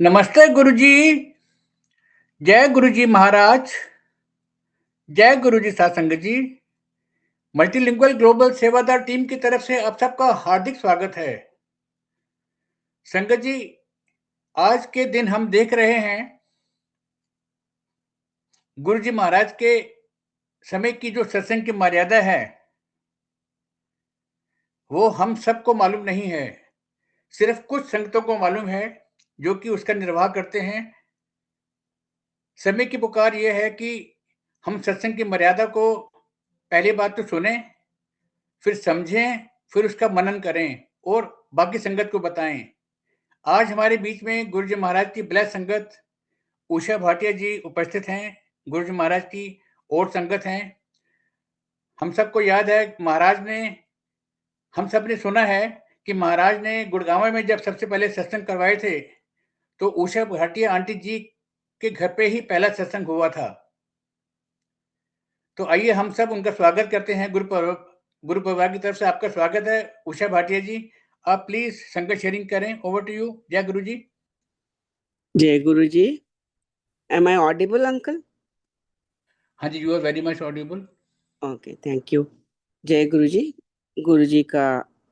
नमस्ते गुरुजी। जय गुरुजी महाराज। जय गुरुजी सासंग जी। मल्टीलिंगुअल ग्लोबल सेवादार टीम की तरफ से आप सबका हार्दिक स्वागत है। संगत जी, आज के दिन हम देख रहे हैं गुरुजी महाराज के समय की जो सत्संग की मर्यादा है वो हम सबको मालूम नहीं है। सिर्फ कुछ संगतों को मालूम है जो कि उसका निर्वाह करते हैं। समय की पुकार यह है कि हम सत्संग की मर्यादा को पहली बात तो सुने, फिर समझें, फिर उसका मनन करें और बाकी संगत को बताएं। आज हमारे बीच में गुरुजी महाराज की ब्लैस संगत उषा भाटिया जी उपस्थित हैं। गुरुजी महाराज की और संगत हैं। हम सबको याद है हम सब ने सुना है कि महाराज ने गुड़गांव में जब सबसे पहले सत्संग करवाए थे तो उषा भाटिया आंटी जी के घर पे ही पहला सत्संग हुआ था। तो आइए हम सब उनका स्वागत करते हैं। गुरु परिवार की तरफ से आपका स्वागत है उषा भाटिया जी। आप प्लीज संगत शेयरिंग करें। Over to you. जय गुरु जी। जय गुरु जी। Am I audible uncle? हाँ जी, you are very much audible. Okay, thank you. जय गुरु जी। गुरु जी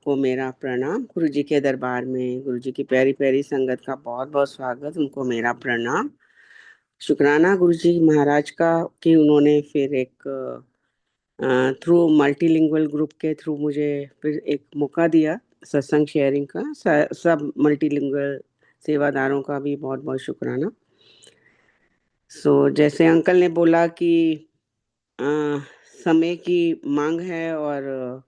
को मेरा प्रणाम। गुरु जी के दरबार में गुरु जी की प्यारी प्यारी संगत का बहुत बहुत स्वागत। उनको मेरा प्रणाम। शुक्राना गुरु जी महाराज का कि उन्होंने फिर एक थ्रू मल्टीलिंगुअल ग्रुप के थ्रू मुझे फिर एक मौका दिया सत्संग शेयरिंग का। सब मल्टीलिंगुअल सेवादारों का भी बहुत बहुत शुक्राना। जैसे अंकल ने बोला कि अ, समय की मांग है और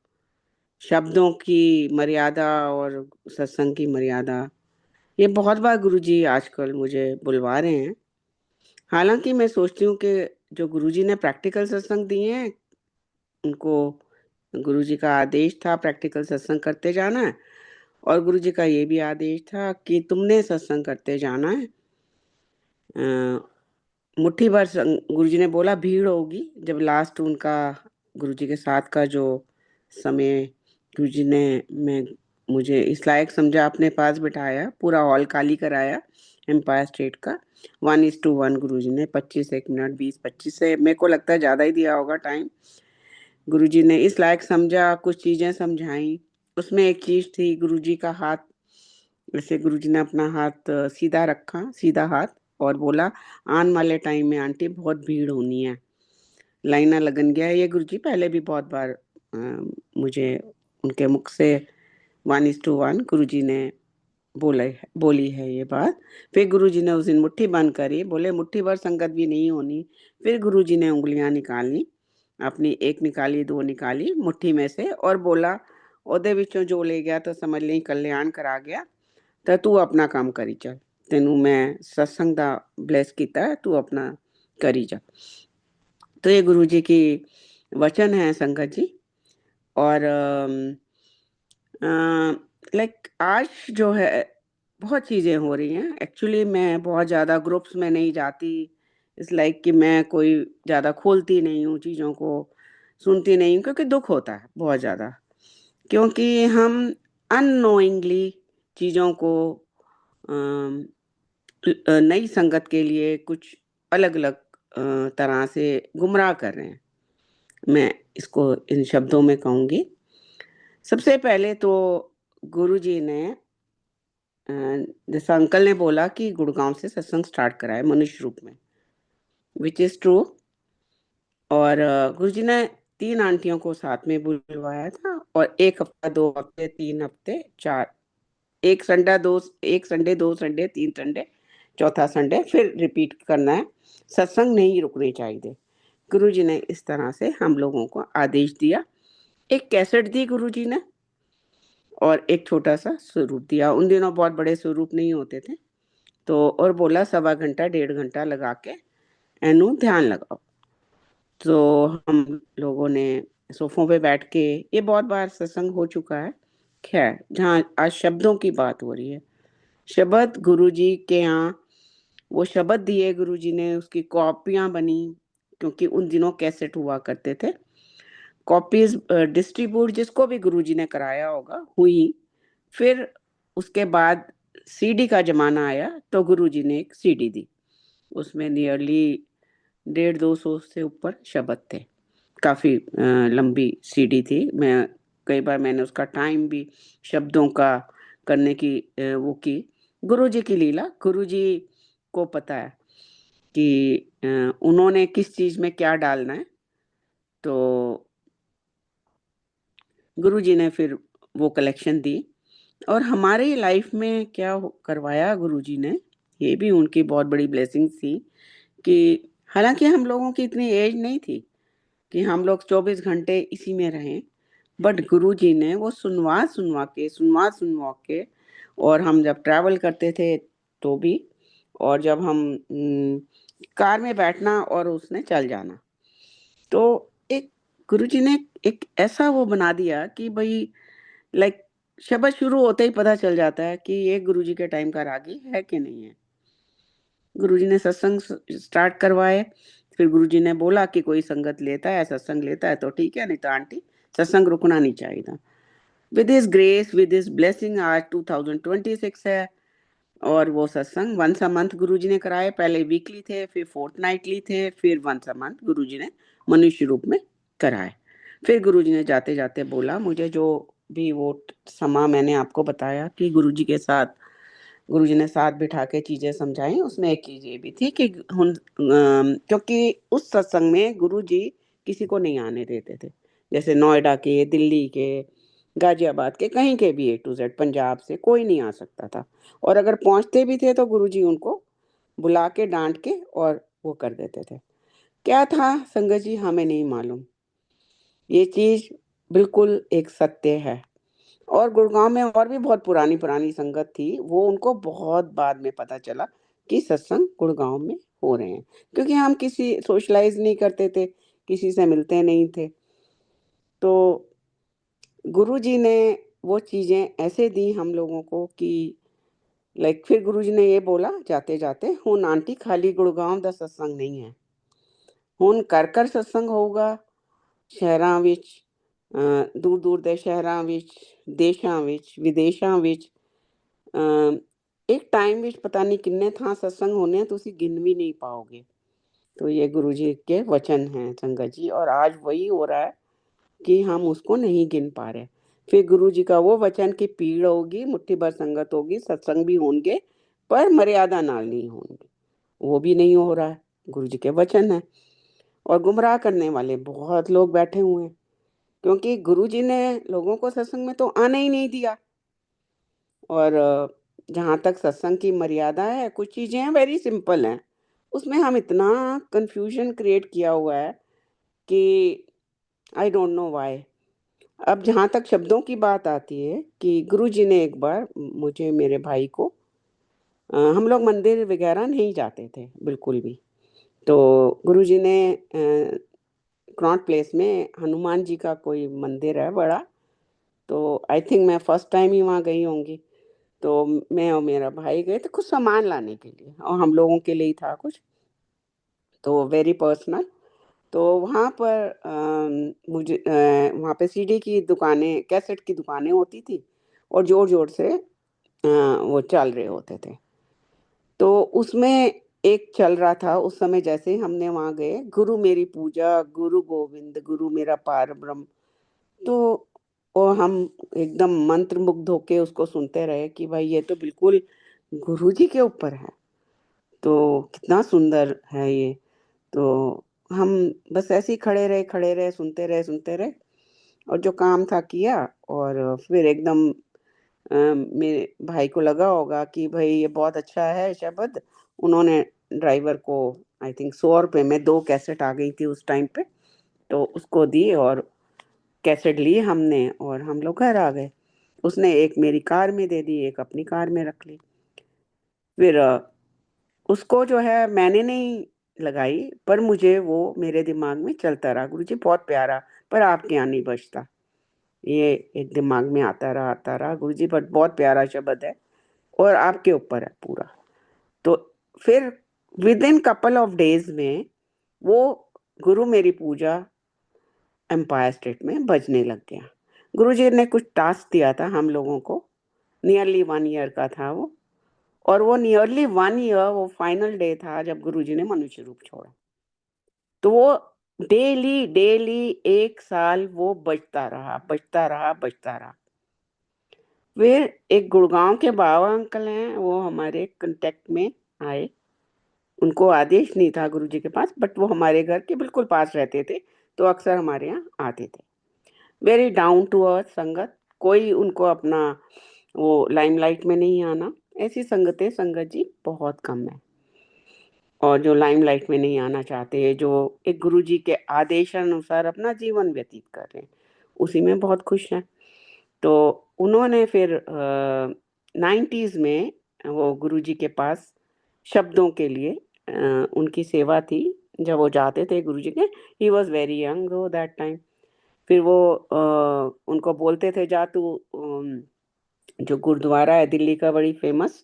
शब्दों की मर्यादा और सत्संग की मर्यादा, ये बहुत बार गुरुजी आजकल मुझे बुलवा रहे हैं। हालांकि मैं सोचती हूँ कि जो गुरुजी ने प्रैक्टिकल सत्संग दिए हैं उनको गुरुजी का आदेश था प्रैक्टिकल सत्संग करते जाना है, और गुरुजी का ये भी आदेश था कि तुमने सत्संग करते जाना है। मुट्ठी भर गुरुजी ने बोला भीड़ होगी। जब लास्ट उनका गुरुजी के साथ का जो समय गुरुजी ने मैं मुझे इस लायक समझा अपने पास बिठाया, पूरा हॉल खाली कराया एम्पायर स्टेट का 1:1 गुरुजी ने 25 एक मिनट 20-25 से मेरे को लगता है ज़्यादा ही दिया होगा टाइम। गुरुजी ने इस लायक समझा, कुछ चीज़ें समझाई। उसमें एक चीज़ थी, गुरुजी का हाथ, वैसे गुरुजी ने अपना हाथ सीधा रखा, सीधा हाथ, और बोला आने वाले टाइम में आंटी बहुत भीड़ होनी है, लाइना लगन गया है। ये गुरुजी पहले भी बहुत बार मुझे उनके मुख से 1:1 गुरुजी ने बोली है ये बात। फिर गुरुजी ने उस दिन मुट्ठी बंद करी, बोले मुट्ठी भर संगत भी नहीं होनी। फिर गुरुजी ने उंगलियां निकालनी, अपनी एक निकाली, दो निकाली मुट्ठी में से, और बोला ओदे विचों जो ले गया तो समझ ली कल्याण करा गया, तो तू अपना काम करी चल, तेनू मैं सत्संग दा ब्लेस किया है, तू अपना करी जा। तो ये गुरु जी की वचन है संगत जी। और लाइक आज जो है बहुत चीज़ें हो रही हैं। एक्चुअली मैं बहुत ज़्यादा ग्रुप्स में नहीं जाती, इस लाइक कि मैं कोई ज़्यादा खोलती नहीं हूँ चीज़ों को, सुनती नहीं हूँ, क्योंकि दुख होता है बहुत ज़्यादा, क्योंकि हम अननोइंगली चीज़ों को नई संगत के लिए कुछ अलग अलग तरह से गुमराह कर रहे हैं। मैं इसको इन शब्दों में कहूँगी। सबसे पहले तो गुरुजी ने जैसा अंकल ने बोला कि गुड़गांव से सत्संग स्टार्ट करा है मनुष्य रूप में, विच इज़ ट्रू। और गुरुजी ने 3 आंटियों को साथ में बुलवाया था, और 1 हफ्ता, 2 हफ्ते, 3 हफ्ते, 4, एक संडे, 2 संडे, 3 संडे, चौथा संडे फिर रिपीट करना है। सत्संग नहीं रुकने चाहिए। गुरुजी ने इस तरह से हम लोगों को आदेश दिया। एक कैसेट दी गुरुजी ने, और एक छोटा सा स्वरूप दिया। उन दिनों बहुत बड़े स्वरूप नहीं होते थे, तो और बोला 1.25 घंटा 1.5 घंटा लगा के एनु ध्यान लगाओ। तो हम लोगों ने सोफों पे बैठ के, ये बहुत बार सत्संग हो चुका है। खैर, जहाँ आज शब्दों की बात हो रही है, शब्द गुरुजी के यहाँ, वो शब्द दिए गुरुजी ने, उसकी कॉपियाँ बनी, क्योंकि उन दिनों कैसेट हुआ करते थे। कॉपीज डिस्ट्रीब्यूट जिसको भी गुरुजी ने कराया होगा हुई। फिर उसके बाद सीडी का जमाना आया तो गुरुजी ने एक सीडी दी, उसमें नियरली 150-200 से ऊपर शब्द थे। काफ़ी लंबी सीडी थी। कई बार मैंने उसका टाइम भी शब्दों का करने की वो की। गुरुजी की लीला, गुरुजी को पता है कि उन्होंने किस चीज़ में क्या डालना है। तो गुरुजी ने फिर वो कलेक्शन दी और हमारी लाइफ में क्या करवाया गुरुजी ने, ये भी उनकी बहुत बड़ी ब्लेसिंग थी कि हालांकि हम लोगों की इतनी एज नहीं थी कि हम लोग 24 घंटे इसी में रहें, बट गुरुजी ने वो सुनवा सुनवा के और हम जब ट्रैवल करते थे तो भी, और जब हम कार में बैठना और उसने चल जाना, तो एक गुरुजी ने एक ऐसा वो बना दिया कि भाई लाइक शब्द शुरू होते ही पता चल जाता है कि ये गुरुजी के टाइम का रागी है कि नहीं है। गुरुजी ने सत्संग स्टार्ट करवाए, फिर गुरुजी ने बोला कि कोई संगत लेता है, सत्संग लेता है तो ठीक है, नहीं तो आंटी सत्संग रुकना नहीं चाहिए था। With his grace, with his blessing आज 2026 है और वो सत्संग वंस अ मंथ गुरुजी ने कराए। पहले वीकली थे, फिर फोर्टनाइटली थे, फिर वंस अ मंथ गुरुजी ने मनुष्य रूप में कराए। फिर गुरुजी ने जाते जाते बोला मुझे, जो भी वो समा मैंने आपको बताया कि गुरुजी के साथ, गुरुजी ने साथ बिठा के चीजें समझाई, उसमें एक चीज ये भी थी कि क्योंकि उस सत्संग में गुरुजी किसी को नहीं आने देते थे, जैसे नोएडा के, दिल्ली के, गाजियाबाद के, कहीं के भी A to Z, पंजाब से कोई नहीं आ सकता था। और अगर पहुंचते भी थे तो गुरुजी उनको बुला के डांट के और वो कर देते थे। क्या था संगत जी, हमें नहीं मालूम, ये चीज बिल्कुल एक सत्य है। और गुड़गांव में और भी बहुत पुरानी पुरानी संगत थी, वो उनको बहुत बाद में पता चला कि सत्संग गुड़गांव में हो रहे हैं, क्योंकि हम किसी सोशलाइज नहीं करते थे, किसी से मिलते नहीं थे। तो गुरुजी ने वो चीजें ऐसे दी हम लोगों को कि लाइक फिर गुरुजी ने ये बोला जाते जाते, हुन आंटी खाली गुड़गांव दा सत्संग नहीं है, हुन कर सत्संग होगा ਸ਼ਹਿਰਾਂ ਵਿੱਚ, ਦੂਰ ਦੂਰ ਦੇ ਸ਼ਹਿਰਾਂ ਵਿੱਚ, ਦੇਸ਼ਾਂ ਵਿੱਚ, ਵਿਦੇਸ਼ਾਂ ਵਿੱਚ। एक टाइम ਵਿੱਚ पता नहीं किन्ने ਥਾਂ सत्संग होने हैं, ਤੁਸੀਂ गिन भी नहीं पाओगे। तो ये गुरु जी के वचन हैं संगत जी, और आज वही हो रहा है कि हम उसको नहीं गिन पा रहे। फिर गुरु जी का वो वचन की पीड़ होगी, मुट्ठी भर संगत होगी, सत्संग भी होंगे पर मर्यादा नाल नहीं होंगे, वो भी नहीं हो रहा है। गुरु जी के वचन है। और गुमराह करने वाले बहुत लोग बैठे हुए हैं, क्योंकि गुरुजी ने लोगों को सत्संग में तो आना ही नहीं दिया। और जहाँ तक सत्संग की मर्यादा है, कुछ चीज़ें हैं वेरी सिंपल हैं, उसमें हम इतना कन्फ्यूजन क्रिएट किया हुआ है कि आई डोंट नो व्हाई। अब जहाँ तक शब्दों की बात आती है कि गुरुजी ने एक बार मुझे, मेरे भाई को, हम लोग मंदिर वगैरह नहीं जाते थे बिल्कुल भी, तो गुरुजी ने क्रॉन्ट प्लेस में हनुमान जी का कोई मंदिर है बड़ा, तो आई थिंक मैं फर्स्ट टाइम ही वहाँ गई होंगी। तो मैं और मेरा भाई गए थे कुछ सामान लाने के लिए, और हम लोगों के लिए ही था कुछ, तो वेरी पर्सनल। तो वहाँ पर मुझे वहाँ पे सीडी की दुकानें, कैसेट की दुकानें होती थी, और जोर जोर से वो चल रहे होते थे। तो उसमें एक चल रहा था उस समय, जैसे हमने वहाँ गए, गुरु मेरी पूजा, गुरु गोविंद, गुरु मेरा पार ब्रह्म। तो और हम एकदम मंत्र मुग्ध होके उसको सुनते रहे कि भाई ये तो बिल्कुल गुरुजी के ऊपर है, तो कितना सुंदर है ये। तो हम बस ऐसे ही खड़े रहे, सुनते रहे, और जो काम था किया। और फिर एकदम मेरे भाई को लगा होगा कि भाई ये बहुत अच्छा है शब्द। उन्होंने ड्राइवर को, आई थिंक 100 रुपये में 2 कैसेट आ गई थी उस टाइम पे, तो उसको दी और कैसेट ली हमने, और हम लोग घर आ गए। उसने एक मेरी कार में दे दी, एक अपनी कार में रख ली। फिर उसको जो है मैंने नहीं लगाई, पर मुझे वो मेरे दिमाग में चलता रहा, गुरुजी बहुत प्यारा, पर आपके यहाँ नहीं बजता। ये एक दिमाग में आता रहा गुरुजी, पर बहुत प्यारा शब्द है और आपके ऊपर है पूरा। तो फिर with in couple of days में वो गुरु मेरी पूजा एम्पायर स्टेट में बजने लग गया। गुरुजी ने कुछ टास्क दिया था हम लोगों को, नियरली 1 ईयर का था वो, और वो नियरली 1 ईयर वो फाइनल डे था जब गुरुजी ने मनुष्य रूप छोड़ा। तो वो डेली डेली 1 साल वो बजता रहा, बजता रहा, बजता रहा। फिर एक गुड़गाँव के बाबा अंकल हैं, वो हमारे कॉन्टैक्ट में आए। उनको आदेश नहीं था गुरुजी के पास, बट वो हमारे घर के बिल्कुल पास रहते थे, तो अक्सर हमारे यहाँ आते थे। वेरी डाउन टू अर्थ संगत, कोई उनको अपना वो लाइमलाइट में नहीं आना, ऐसी संगतें संगत जी बहुत कम है। और जो लाइमलाइट में नहीं आना चाहते, जो एक गुरुजी के आदेशानुसार अपना जीवन व्यतीत कर रहे हैं, उसी में बहुत खुश हैं। तो उन्होंने फिर 90s में वो गुरुजी के पास शब्दों के लिए उनकी सेवा थी। जब वो जाते थे गुरुजी के, he was very young that time. फिर वो उनको बोलते थे, जा तू जो गुरुद्वारा है दिल्ली का बड़ी फेमस,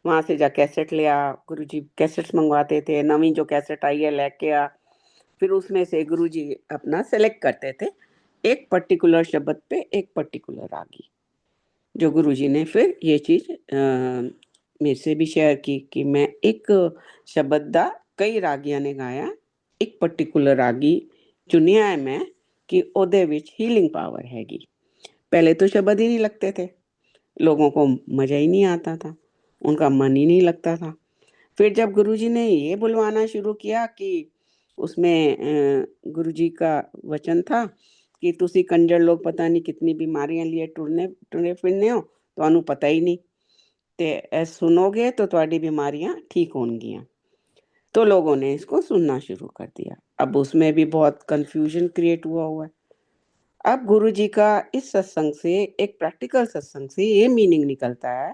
वहाँ से जा कैसेट ले आ। गुरुजी कैसेट्स मंगवाते थे, नवी जो कैसेट आई है लेके आ। फिर उसमें से गुरुजी अपना सेलेक्ट करते थे एक पर्टिकुलर शब्द पे एक पर्टिकुलर रागी, जो गुरुजी ने फिर ये चीज़ मेरे से भी शेयर की कि मैं एक शब्द दा कई रागियां ने गाया, एक पर्टिकुलर रागी चुनिया है मैं कि ओदे विच हीलिंग पावर हैगी। पहले तो शब्द ही नहीं लगते थे, लोगों को मजा ही नहीं आता था, उनका मन ही नहीं लगता था। फिर जब गुरुजी ने ये बुलवाना शुरू किया कि उसमें गुरुजी का वचन था कि तुसी कंजर लोग पता नहीं कितनी बीमारियां लिए टुरने टुरे फिरने हो, ਤੁਹਾਨੂੰ पता ही नहीं ते सुनोगे तो तुम्हारी बीमारियां ठीक होंगियां। तो लोगों ने इसको सुनना शुरू कर दिया। अब उसमें भी बहुत कंफ्यूजन क्रिएट हुआ है। अब गुरुजी का इस सत्संग से, एक प्रैक्टिकल सत्संग से ये मीनिंग निकलता है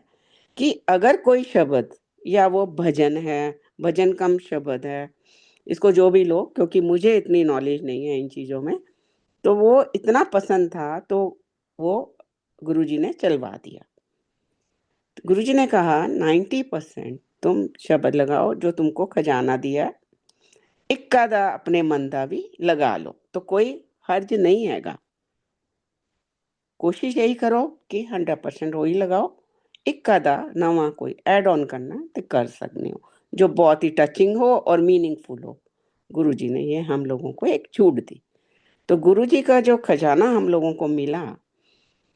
कि अगर कोई शब्द या वो भजन है, भजन कम शब्द है, इसको जो भी लो, क्योंकि मुझे इतनी नॉलेज नहीं है इन चीज़ों में, तो वो इतना पसंद था तो वो गुरुजी ने चलवा दिया। गुरुजी ने कहा 90% तुम शब्द लगाओ जो तुमको खजाना दिया है, इक्कादा अपने मन दा भी लगा लो, तो कोई हर्ज नहीं हैगा। कोशिश यही करो कि 100% वही लगाओ, इक्कादा नवा कोई ऐड ऑन करना तो कर सकते हो, जो बहुत ही टचिंग हो और मीनिंगफुल हो। गुरुजी ने ये हम लोगों को एक छूट दी। तो गुरुजी का जो खजाना हम लोगों को मिला,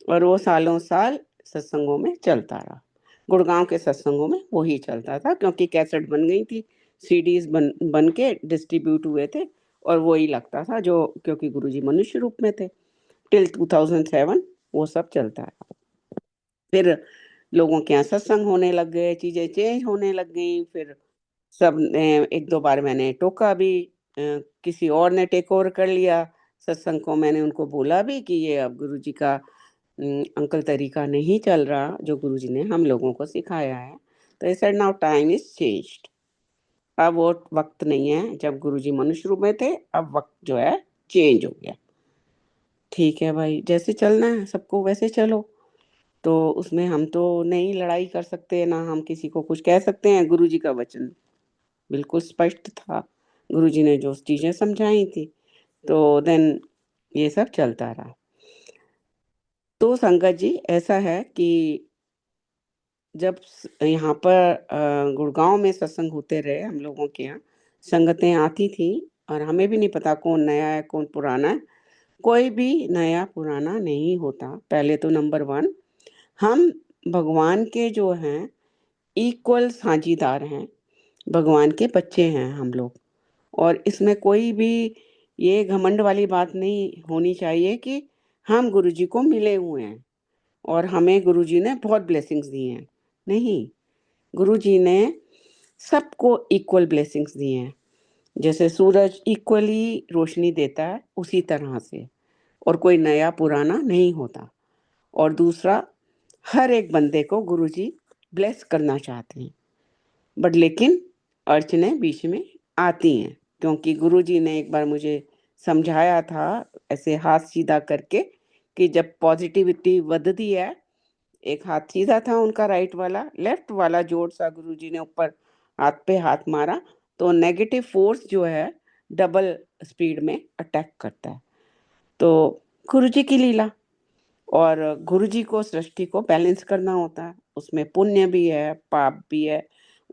और वो सालों साल सत्संगों में चलता रहा। गुड़गांव के सत्संगों में वही चलता था, क्योंकि कैसेट बन गई थी, सीडीज बन के डिस्ट्रीब्यूट हुए थे, और वही लगता था जो, क्योंकि गुरुजी मनुष्य रूप में थे। टिल 2007 वो सब चलता है। फिर लोगों के यहाँ सत्संग होने लग गए, चीज़ें चेंज होने लग गई। फिर सब ने, एक दो बार मैंने टोका भी, किसी और ने टेक ओवर कर लिया सत्संग को। मैंने उनको बोला भी कि ये अब गुरुजी का अंकल तरीका नहीं चल रहा जो गुरुजी ने हम लोगों को सिखाया है। तो I said now time is changed. अब वो वक्त नहीं है जब गुरुजी मनुष्य रूप में थे, अब वक्त जो है चेंज हो गया। ठीक है भाई, जैसे चलना है सबको वैसे चलो। तो उसमें हम तो नहीं लड़ाई कर सकते, ना हम किसी को कुछ कह सकते हैं। गुरुजी का वचन बिल्कुल स्पष्ट था, गुरुजी ने जो चीजें समझाई थी, तो देन ये सब चलता रहा। तो संगत जी ऐसा है कि जब यहाँ पर गुड़गांव में सत्संग होते रहे, हम लोगों के यहाँ संगतें आती थी, और हमें भी नहीं पता कौन नया है कौन पुराना है। कोई भी नया पुराना नहीं होता। पहले तो नंबर 1, हम भगवान के जो हैं इक्वल साझीदार हैं, भगवान के बच्चे हैं हम लोग। और इसमें कोई भी ये घमंड वाली बात नहीं होनी चाहिए कि हम गुरुजी को मिले हुए हैं और हमें गुरुजी ने बहुत ब्लेसिंग्स दी हैं। नहीं, गुरुजी ने सबको इक्वल ब्लेसिंग्स दी हैं। जैसे सूरज इक्वली रोशनी देता है, उसी तरह से। और कोई नया पुराना नहीं होता। और दूसरा, हर एक बंदे को गुरुजी ब्लेस करना चाहते हैं, बट लेकिन अड़चने बीच में आती हैं। क्योंकि गुरुजी ने एक बार मुझे समझाया था ऐसे हाथ सीधा करके कि जब पॉजिटिविटी बढ़ती है, एक हाथ सीधा था उनका राइट वाला, लेफ्ट वाला जोर सा गुरुजी ने ऊपर हाथ पे हाथ मारा, तो नेगेटिव फोर्स जो है डबल स्पीड में अटैक करता है। तो गुरुजी की लीला। और गुरुजी को सृष्टि को बैलेंस करना होता है, उसमें पुण्य भी है, पाप भी है,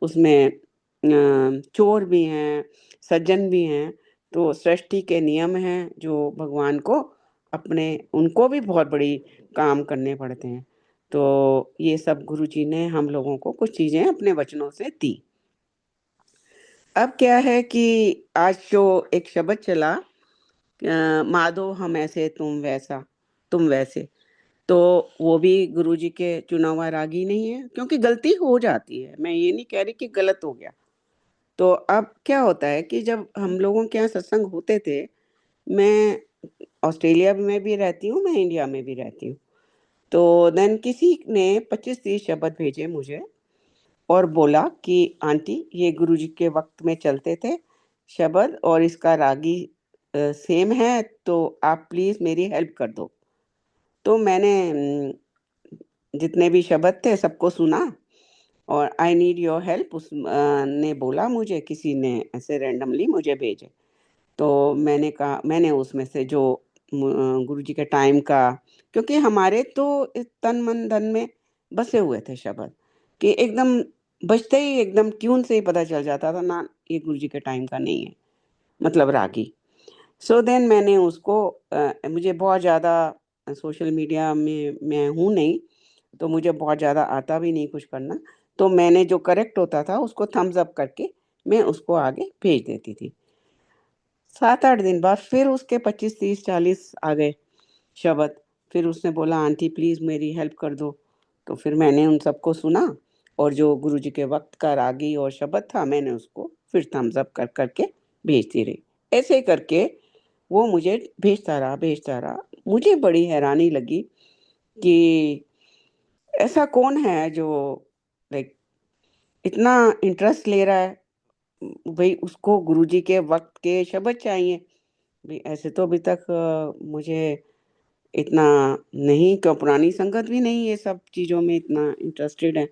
उसमें चोर भी हैं, सज्जन भी हैं। तो सृष्टि के नियम हैं जो भगवान को अपने उनको भी बहुत बड़ी काम करने पड़ते हैं। तो ये सब गुरुजी ने हम लोगों को कुछ चीज़ें अपने वचनों से दी। अब क्या है कि आज जो एक शब्द चला, माधो हम ऐसे तुम वैसे, तो वो भी गुरुजी के चुना हुआ राग ही नहीं है, क्योंकि गलती हो जाती है। मैं ये नहीं कह रही कि गलत हो गया। तो अब क्या होता है कि जब हम लोगों के यहाँ सत्संग होते थे, मैं ऑस्ट्रेलिया में भी रहती हूँ, मैं इंडिया में भी रहती हूँ। तो देन किसी ने 25-30 शब्द भेजे मुझे और बोला कि आंटी ये गुरुजी के वक्त में चलते थे शब्द, और इसका रागी सेम है, तो आप प्लीज मेरी हेल्प कर दो। तो मैंने जितने भी शब्द थे सबको सुना, और आई नीड योर हेल्प उस ने बोला मुझे, किसी ने ऐसे रैंडमली मुझे भेजे। तो मैंने कहा, मैंने उसमें से जो गुरुजी के टाइम का, क्योंकि हमारे तो इस तन मन धन में बसे हुए थे शब्द, कि एकदम बजते ही एकदम ट्यून से ही पता चल जाता था ना, ये गुरुजी के टाइम का नहीं है, मतलब रागी। सो देन मैंने उसको मुझे बहुत ज़्यादा सोशल मीडिया में मैं हूँ नहीं, तो मुझे बहुत ज़्यादा आता भी नहीं कुछ करना। तो मैंने जो करेक्ट होता था उसको थम्स अप करके मैं उसको आगे भेज देती थी। 7-8 दिन बाद फिर उसके 25-30-40 आ गए शब्द। फिर उसने बोला आंटी प्लीज़ मेरी हेल्प कर दो। तो फिर मैंने उन सबको सुना, और जो गुरुजी के वक्त का रागी और शब्द था मैंने उसको फिर थम्स अप कर करके भेजती रही। ऐसे करके वो मुझे भेजता रहा। मुझे बड़ी हैरानी लगी कि ऐसा कौन है जो लाइक इतना इंटरेस्ट ले रहा है, भाई उसको गुरुजी के वक्त के शब्द चाहिए। भाई ऐसे तो अभी तक मुझे इतना नहीं, क्यों पुरानी संगत भी नहीं ये सब चीज़ों में इतना इंटरेस्टेड है।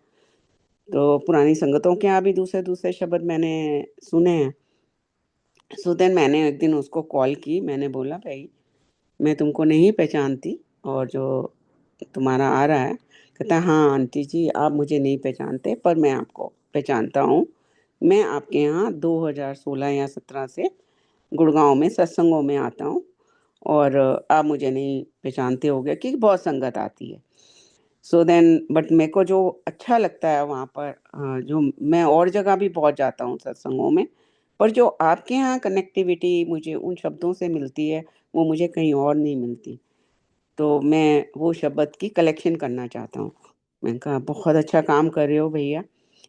तो पुरानी संगतों के यहाँ भी दूसरे दूसरे शब्द मैंने सुने हैं। सो देन मैंने एक दिन उसको कॉल की, मैंने बोला भाई मैं तुमको नहीं पहचानती, और जो तुम्हारा आ रहा है, कहता है हाँ आंटी जी आप मुझे नहीं पहचानते पर मैं आपको पहचानता हूँ। मैं आपके यहाँ 2016 या 17 से गुड़गांव में सत्संगों में आता हूँ, और आप मुझे नहीं पहचानते होगे कि बहुत संगत आती है। सो देन बट मेरे को जो अच्छा लगता है वहाँ पर, जो मैं और जगह भी बहुत जाता हूँ सत्संगों में, पर जो आपके यहाँ कनेक्टिविटी मुझे उन शब्दों से मिलती है वो मुझे कहीं और नहीं मिलती। तो मैं वो शब्द की कलेक्शन करना चाहता हूँ। मैंने कहा बहुत अच्छा काम कर रहे हो भैया।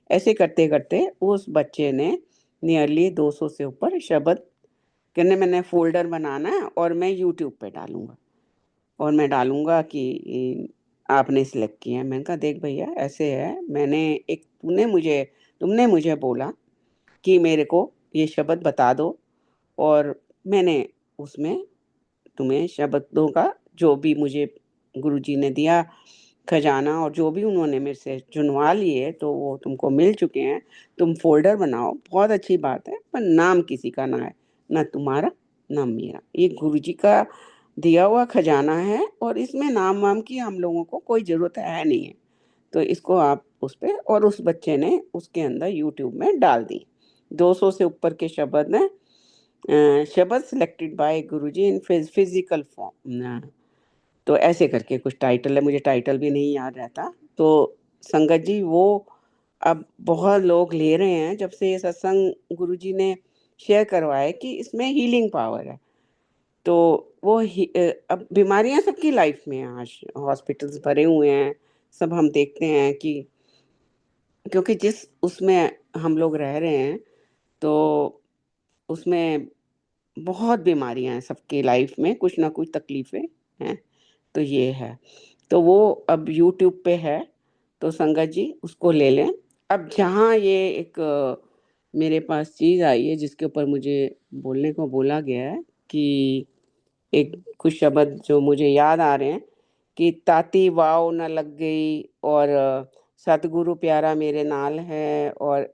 ऐसे करते करते उस बच्चे ने नियरली 200 से ऊपर शब्द, कहने मैंने फोल्डर बनाना है और मैं यूट्यूब पे डालूंगा, और मैं डालूंगा कि आपने सिलेक्ट किया है। मैंने कहा देख भैया ऐसे है, मैंने एक तुमने मुझे बोला कि मेरे को ये शब्द बता दो, और मैंने उसमें तुम्हें शब्दों का जो भी मुझे गुरुजी ने दिया खजाना, और जो भी उन्होंने मेरे से चुनवा लिए तो वो तुमको मिल चुके हैं। तुम फोल्डर बनाओ, बहुत अच्छी बात है, पर नाम किसी का ना है, ना तुम्हारा ना मेरा। ये गुरुजी का दिया हुआ खजाना है, और इसमें नाम वाम की हम लोगों को कोई ज़रूरत है नहीं है। तो इसको आप उस पे, और उस बच्चे ने उसके अंदर यूट्यूब में डाल दी 200 से ऊपर के शब्द ने, शब्द selected by Guruji in physical form. तो ऐसे करके कुछ टाइटल है, मुझे टाइटल भी नहीं याद रहता। तो संगत जी वो अब बहुत लोग ले रहे हैं जब से ये सत्संग गुरुजी ने शेयर करवाया कि इसमें हीलिंग पावर है। तो वो अब बीमारियां सबकी लाइफ में हैं, आज हॉस्पिटल्स भरे हुए हैं, सब हम देखते हैं कि क्योंकि जिस उसमें हम लोग रह रहे हैं, तो उसमें बहुत बीमारियां हैं, सबकी लाइफ में कुछ ना कुछ तकलीफें हैं। तो ये है, तो वो अब यूट्यूब पे है, तो संगत जी उसको ले लें। अब जहाँ ये एक मेरे पास चीज़ आई है जिसके ऊपर मुझे बोलने को बोला गया है, कि एक कुछ शब्द जो मुझे याद आ रहे हैं, कि ताती वाव न लग गई, और सतगुरु प्यारा मेरे नाल है, और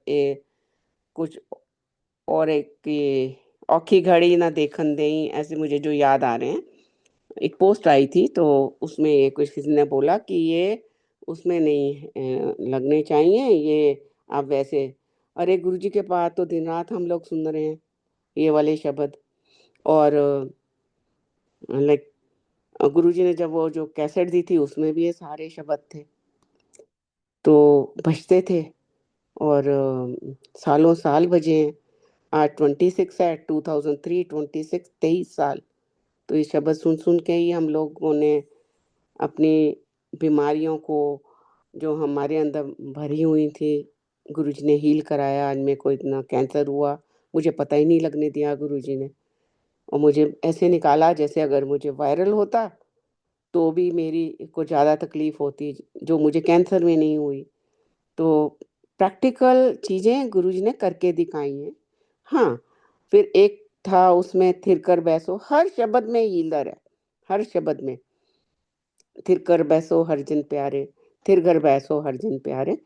कुछ और एक ये औखी घड़ी ना देखन देई, ऐसे मुझे जो याद आ रहे हैं। एक पोस्ट आई थी, तो उसमें ये कुछ किसी ने बोला कि ये उसमें नहीं लगने चाहिए, ये आप वैसे। अरे गुरुजी के पास तो दिन रात हम लोग सुन रहे हैं ये वाले शब्द। और लाइक गुरुजी ने जब वो जो कैसेट दी थी उसमें भी ये सारे शब्द थे, तो बजते थे। और सालों साल बजे हैं। आज 26 है, 2003, 26, 23 साल। तो ये शब्द सुन सुन के ही हम लोगों ने अपनी बीमारियों को, जो हमारे अंदर भरी हुई थी, गुरुजी ने हील कराया। आज मेरे को इतना कैंसर हुआ, मुझे पता ही नहीं लगने दिया गुरुजी ने। और मुझे ऐसे निकाला जैसे अगर मुझे वायरल होता तो भी मेरी को ज़्यादा तकलीफ होती, जो मुझे कैंसर में नहीं हुई। तो प्रैक्टिकल चीज़ें गुरुजी ने करके दिखाई हैं। हाँ, फिर एक था उसमें थिर कर बैसो, हर शब्द में हीलर है, हर शब्द में। थिर कर बैसो हर जन प्यारे, थिर कर बैसो हर जन प्यारे।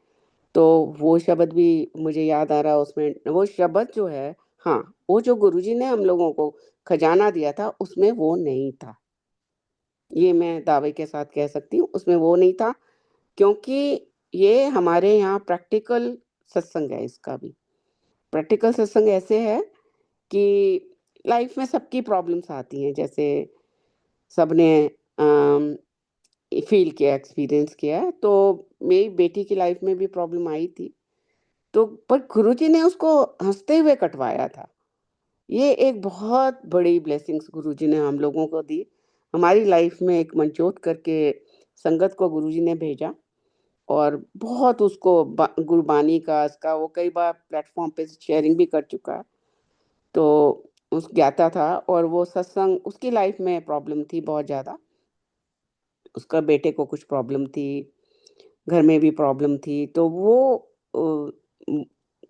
तो वो शब्द भी मुझे याद आ रहा उसमें, वो शब्द जो है, हाँ, वो जो गुरुजी ने हम लोगों को खजाना दिया था उसमें वो नहीं था। ये मैं दावे के साथ कह सकती हूँ, उसमें वो नहीं था, क्योंकि ये हमारे यहाँ प्रैक्टिकल सत्संग है। इसका भी प्रैक्टिकल सत्संग ऐसे है कि लाइफ में सबकी प्रॉब्लम्स आती हैं, जैसे सबने फील किया, एक्सपीरियंस किया है। तो मेरी बेटी की लाइफ में भी प्रॉब्लम आई थी, तो पर गुरुजी ने उसको हंसते हुए कटवाया था। ये एक बहुत बड़ी ब्लेसिंग्स गुरुजी ने हम लोगों को दी। हमारी लाइफ में एक मंचोत करके संगत को गुरुजी ने भेजा, और बहुत उसको गुरबानी का इसका वो कई बार प्लेटफॉर्म पे शेयरिंग भी कर चुका है। तो उस ज्ञाता था, और वो सत्संग, उसकी लाइफ में प्रॉब्लम थी बहुत ज़्यादा। उसका बेटे को कुछ प्रॉब्लम थी, घर में भी प्रॉब्लम थी। तो वो अ, उम,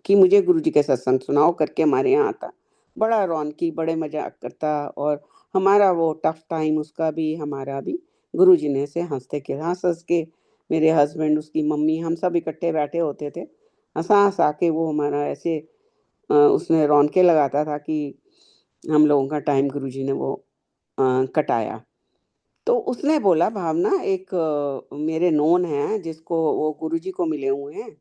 कि मुझे गुरुजी के सत्संग सुनाओ करके हमारे यहाँ आता। बड़ा रौनकी, बड़े मज़ाक करता, और हमारा वो टफ टाइम उसका भी, हमारा भी, गुरुजी ने ऐसे हँस-हँस के, मेरे हस्बैंड, उसकी मम्मी, हम सब इकट्ठे बैठे होते थे। हँसा-हँसा के वो हमारा ऐसे उसमें रौनकें लगाता था कि हम लोगों का टाइम गुरुजी ने वो कटाया। तो उसने बोला, भावना, एक मेरे नोन हैं जिसको वो गुरुजी को मिले हुए हैं,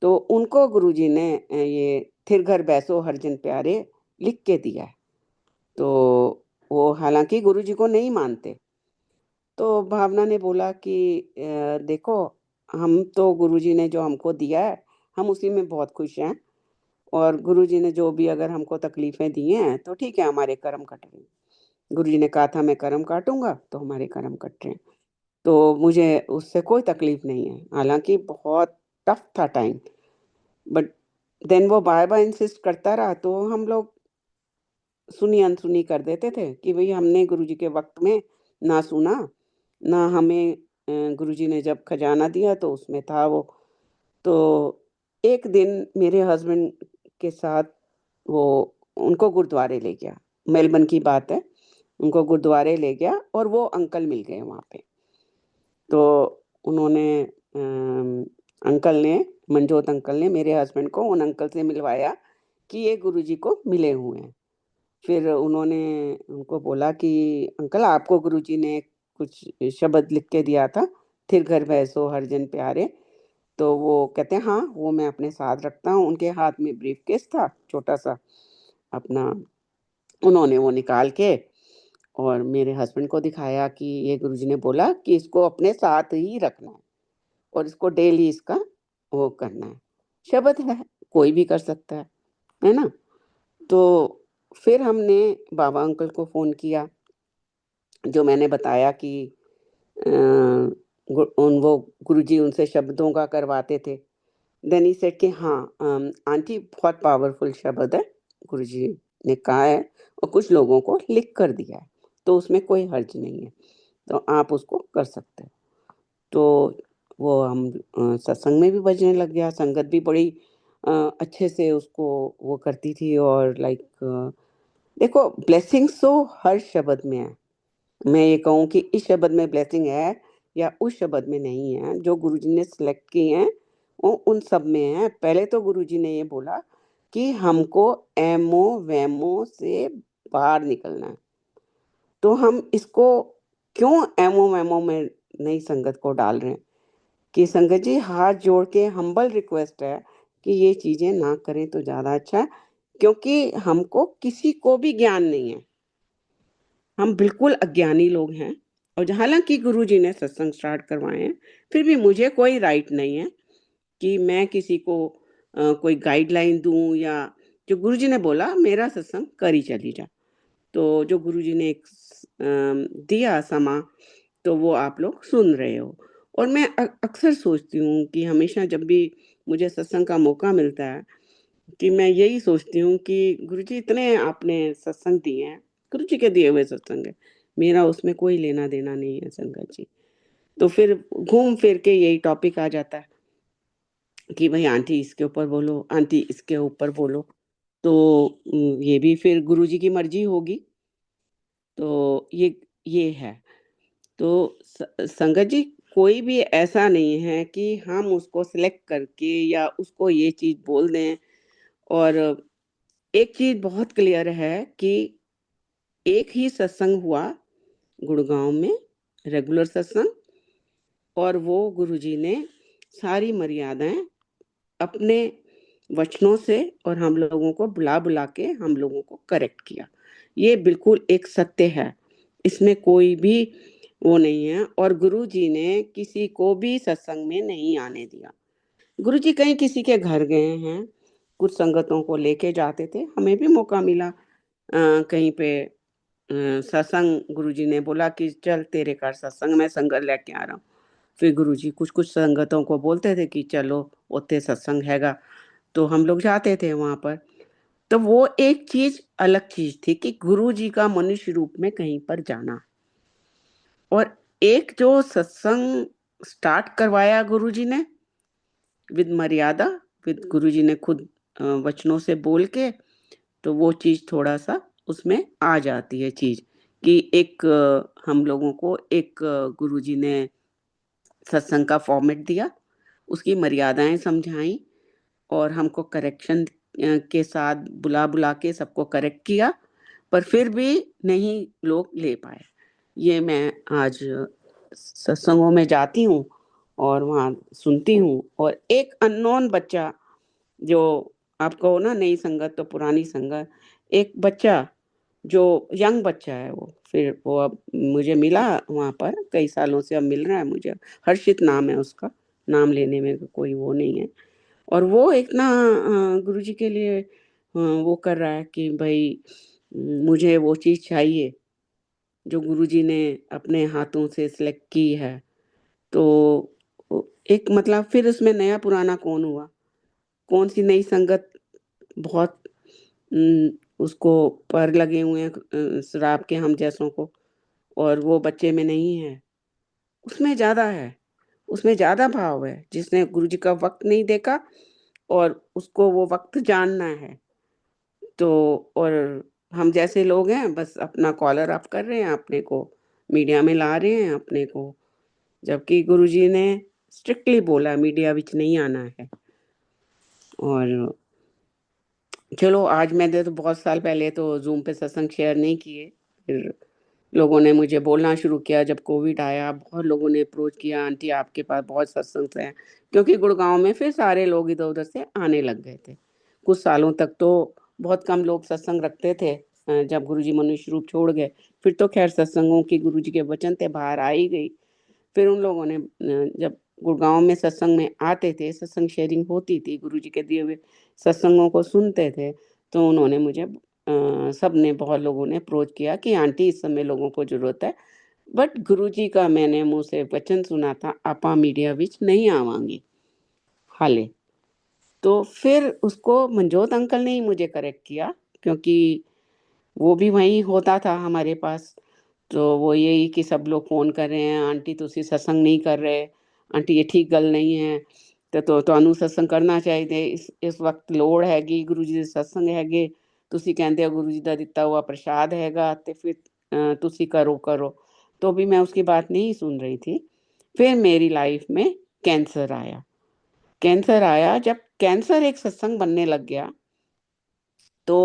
तो उनको गुरुजी ने ये थिर घर बैसो हर जन प्यारे लिख के दिया है। तो वो हालाँकि गुरुजी को नहीं मानते। तो भावना ने बोला कि देखो, हम तो गुरुजी ने जो हमको दिया है, हम उसी में बहुत खुश हैं, और गुरुजी ने जो भी अगर हमको तकलीफ़ें दी हैं, तो ठीक है, हमारे कर्म कट रहे हैं। गुरुजी ने कहा था मैं कर्म काटूँगा, तो हमारे कर्म कट रहे हैं। तो मुझे उससे कोई तकलीफ़ नहीं है। हालाँकि बहुत टफ़ था टाइम, बट देन वो बार-बार इंसिस्ट करता रहा, तो हम लोग सुनी-अनसुनी कर देते थे कि भई हमने गुरुजी के वक़्त में ना सुना, ना हमें गुरुजी ने जब खजाना दिया तो उसमें था वो। तो एक दिन मेरे हस्बैंड के साथ वो उनको गुरुद्वारे ले गया, मेलबर्न की बात है। उनको गुरुद्वारे ले गया और वो अंकल मिल गए वहाँ पे। तो उन्होंने अंकल ने, मंजोत अंकल ने मेरे हस्बैंड को उन अंकल से मिलवाया कि ये गुरुजी को मिले हुए हैं। फिर उन्होंने उनको बोला कि अंकल, आपको गुरुजी ने कुछ शब्द लिख के दिया था, थिर घर बैसो हर जन प्यारे। तो वो कहते हैं हाँ, वो मैं अपने साथ रखता हूँ। उनके हाथ में ब्रीफकेस था छोटा-सा अपना, उन्होंने वो निकाल के और मेरे हस्बैंड को दिखाया कि ये गुरुजी ने बोला कि इसको अपने साथ ही रखना है, और इसको डेली इसका वो करना है। शब्द है, कोई भी कर सकता है ना? तो फिर हमने बाबा अंकल को फ़ोन किया, जो मैंने बताया कि अ, वो गुरुजी उनसे शब्दों का करवाते थे। देन ही सेड कि हाँ, आंटी, बहुत पावरफुल शब्द है, गुरुजी ने कहा है और कुछ लोगों को लिख कर दिया है, तो उसमें कोई हर्ज नहीं है, तो आप उसको कर सकते हो। तो वो हम सत्संग में भी बजने लग गया, संगत भी बड़ी अ, अच्छे से उसको वो करती थी, और देखो, ब्लेसिंग्स तो हर शब्द में है। मैं ये कहूँ कि इस शब्द में ब्लेसिंग है या उस शब्द में नहीं है, जो गुरुजी ने सिलेक्ट किए हैं, वो उन सब में है। पहले तो गुरुजी ने ये बोला कि हमको एमो-वेमो से बाहर निकलना है। तो हम इसको क्यों एमओ मेमो में नई संगत को डाल रहे हैं कि संगत जी हाथ जोड़ के हम्बल रिक्वेस्ट है कि ये चीजें ना करें तो ज्यादा अच्छा है, क्योंकि हमको किसी को भी ज्ञान नहीं है, हम बिल्कुल अज्ञानी लोग हैं। और हालांकि गुरुजी ने सत्संग स्टार्ट करवाए हैं, फिर भी मुझे कोई राइट नहीं है कि मैं किसी को कोई गाइडलाइन दूं, या जो गुरुजी ने बोला मेरा सत्संग करी चली जा। तो जो गुरुजी ने एक दिया समा, तो वो आप लोग सुन रहे हो। और मैं अक्सर सोचती हूँ कि हमेशा जब भी मुझे सत्संग का मौका मिलता है कि मैं यही सोचती हूँ कि गुरुजी इतने आपने सत्संग दिए हैं, गुरुजी के दिए हुए सत्संग है, मेरा उसमें कोई लेना देना नहीं है संगत जी। तो फिर घूम फिर के यही टॉपिक आ जाता है कि भाई आंटी इसके ऊपर बोलो, आंटी इसके ऊपर बोलो। तो ये भी फिर गुरुजी की मर्जी होगी। तो ये है। तो संगत जी कोई भी ऐसा नहीं है कि हम उसको सिलेक्ट करके या उसको ये चीज बोल दें। और एक चीज बहुत क्लियर है कि एक ही सत्संग हुआ गुड़गांव में, रेगुलर सत्संग, और वो गुरुजी ने सारी मर्यादाएं अपने वचनों से और हम लोगों को बुला बुला के हम लोगों को करेक्ट किया। ये बिल्कुल एक सत्य है, इसमें कोई भी वो नहीं है। और गुरुजी ने किसी को भी सत्संग में नहीं आने दिया। गुरुजी कहीं किसी के घर गए हैं, कुछ संगतों को लेके जाते थे, हमें भी मौका मिला कहीं पे सत्संग, गुरुजी ने बोला कि चल तेरे घर सत्संग, मैं संगत लेके आ रहा हूँ। फिर गुरुजी कुछ कुछ संगतों को बोलते थे कि चलो उत्ते सत्संग हैगा, तो हम लोग जाते थे वहां पर। तो वो एक चीज अलग चीज थी कि गुरुजी का मनुष्य रूप में कहीं पर जाना। और एक जो सत्संग स्टार्ट करवाया गुरुजी ने विद मर्यादा, विद गुरुजी ने खुद वचनों से बोल के, तो वो चीज थोड़ा सा उसमें आ जाती है चीज कि एक हम लोगों को एक गुरुजी ने सत्संग का फॉर्मेट दिया, उसकी मर्यादाएं समझाई और हमको करेक्शन के साथ बुला बुला के सबको करेक्ट किया, पर फिर भी नहीं लोग ले पाए। ये मैं आज सत्संगों में जाती हूँ और वहाँ सुनती हूँ। और एक अननोन बच्चा, जो आपको ना नई संगत तो पुरानी संगत, एक बच्चा जो यंग बच्चा है, वो फिर वो अब मुझे मिला वहाँ पर, कई सालों से अब मिल रहा है मुझे, हर्षित नाम है उसका, नाम लेने में कोई वो नहीं है। और वो एक ना गुरुजी के लिए वो कर रहा है कि भाई मुझे वो चीज़ चाहिए जो गुरुजी ने अपने हाथों से सिलेक्ट की है। तो एक मतलब फिर उसमें नया पुराना कौन हुआ, कौन सी नई संगत बहुत उम, उसको पर लगे हुए हैं शराब के हम जैसों को, और वो बच्चे में नहीं है। उसमें ज़्यादा है, उसमें ज़्यादा भाव है, जिसने गुरुजी का वक़्त नहीं देखा और उसको वो वक़्त जानना है। तो और हम जैसे लोग हैं बस अपना कॉलर अप कर रहे हैं, अपने को मीडिया में ला रहे हैं अपने को, जबकि गुरुजी ने स्ट्रिक्टली बोला मीडिया विच नहीं आना है। और चलो आज मैंने तो बहुत साल पहले तो ज़ूम पे सत्संग शेयर नहीं किए, फिर लोगों ने मुझे बोलना शुरू किया जब कोविड आया, बहुत लोगों ने अप्रोच किया आंटी आपके पास बहुत सत्संग हैं, क्योंकि गुड़गांव में फिर सारे लोग इधर उधर से आने लग गए थे। कुछ सालों तक तो बहुत कम लोग सत्संग रखते थे, जब गुरुजी मनुष्य रूप छोड़ गए फिर तो खैर सत्संगों की गुरुजी के वचन थे बाहर आ ही गई। फिर उन लोगों ने जब गुड़गांव में सत्संग में आते थे, सत्संग शेयरिंग होती थी, गुरुजी के दिए हुए सत्संगों को सुनते थे, तो उन्होंने मुझे सब ने बहुत लोगों ने अप्रोच किया कि आंटी इस समय लोगों को जरूरत है, बट गुरुजी का मैंने मुंह से वचन सुना था आपा मीडिया विच नहीं आवांगी हाले। तो फिर उसको मनजोत अंकल ने ही मुझे करेक्ट किया, क्योंकि वो भी वहीं होता था हमारे पास। तो वो यही कि सब लोग फ़ोन कर रहे हैं आंटी तुसी सत्संग नहीं कर रहे, आंटी ये ठीक गल नहीं है, तो ਤੁਹਾਨੂੰ सत्संग करना चाहिए, इस वक्त लोड़ हैगी, गुरु जी ਦੇ सत्संग हैगे, ਤੁਸੀਂ ਕਹਿੰਦੇ ਹੋ गुरु जी ਦਾ ਦਿੱਤਾ हुआ प्रसाद हैगा ਤੇ फिर ਤੁਸੀਂ करो। तो भी मैं उसकी बात नहीं सुन रही थी। फिर मेरी लाइफ में कैंसर आया। कैंसर आया, जब कैंसर एक सत्संग बनने लग गया, तो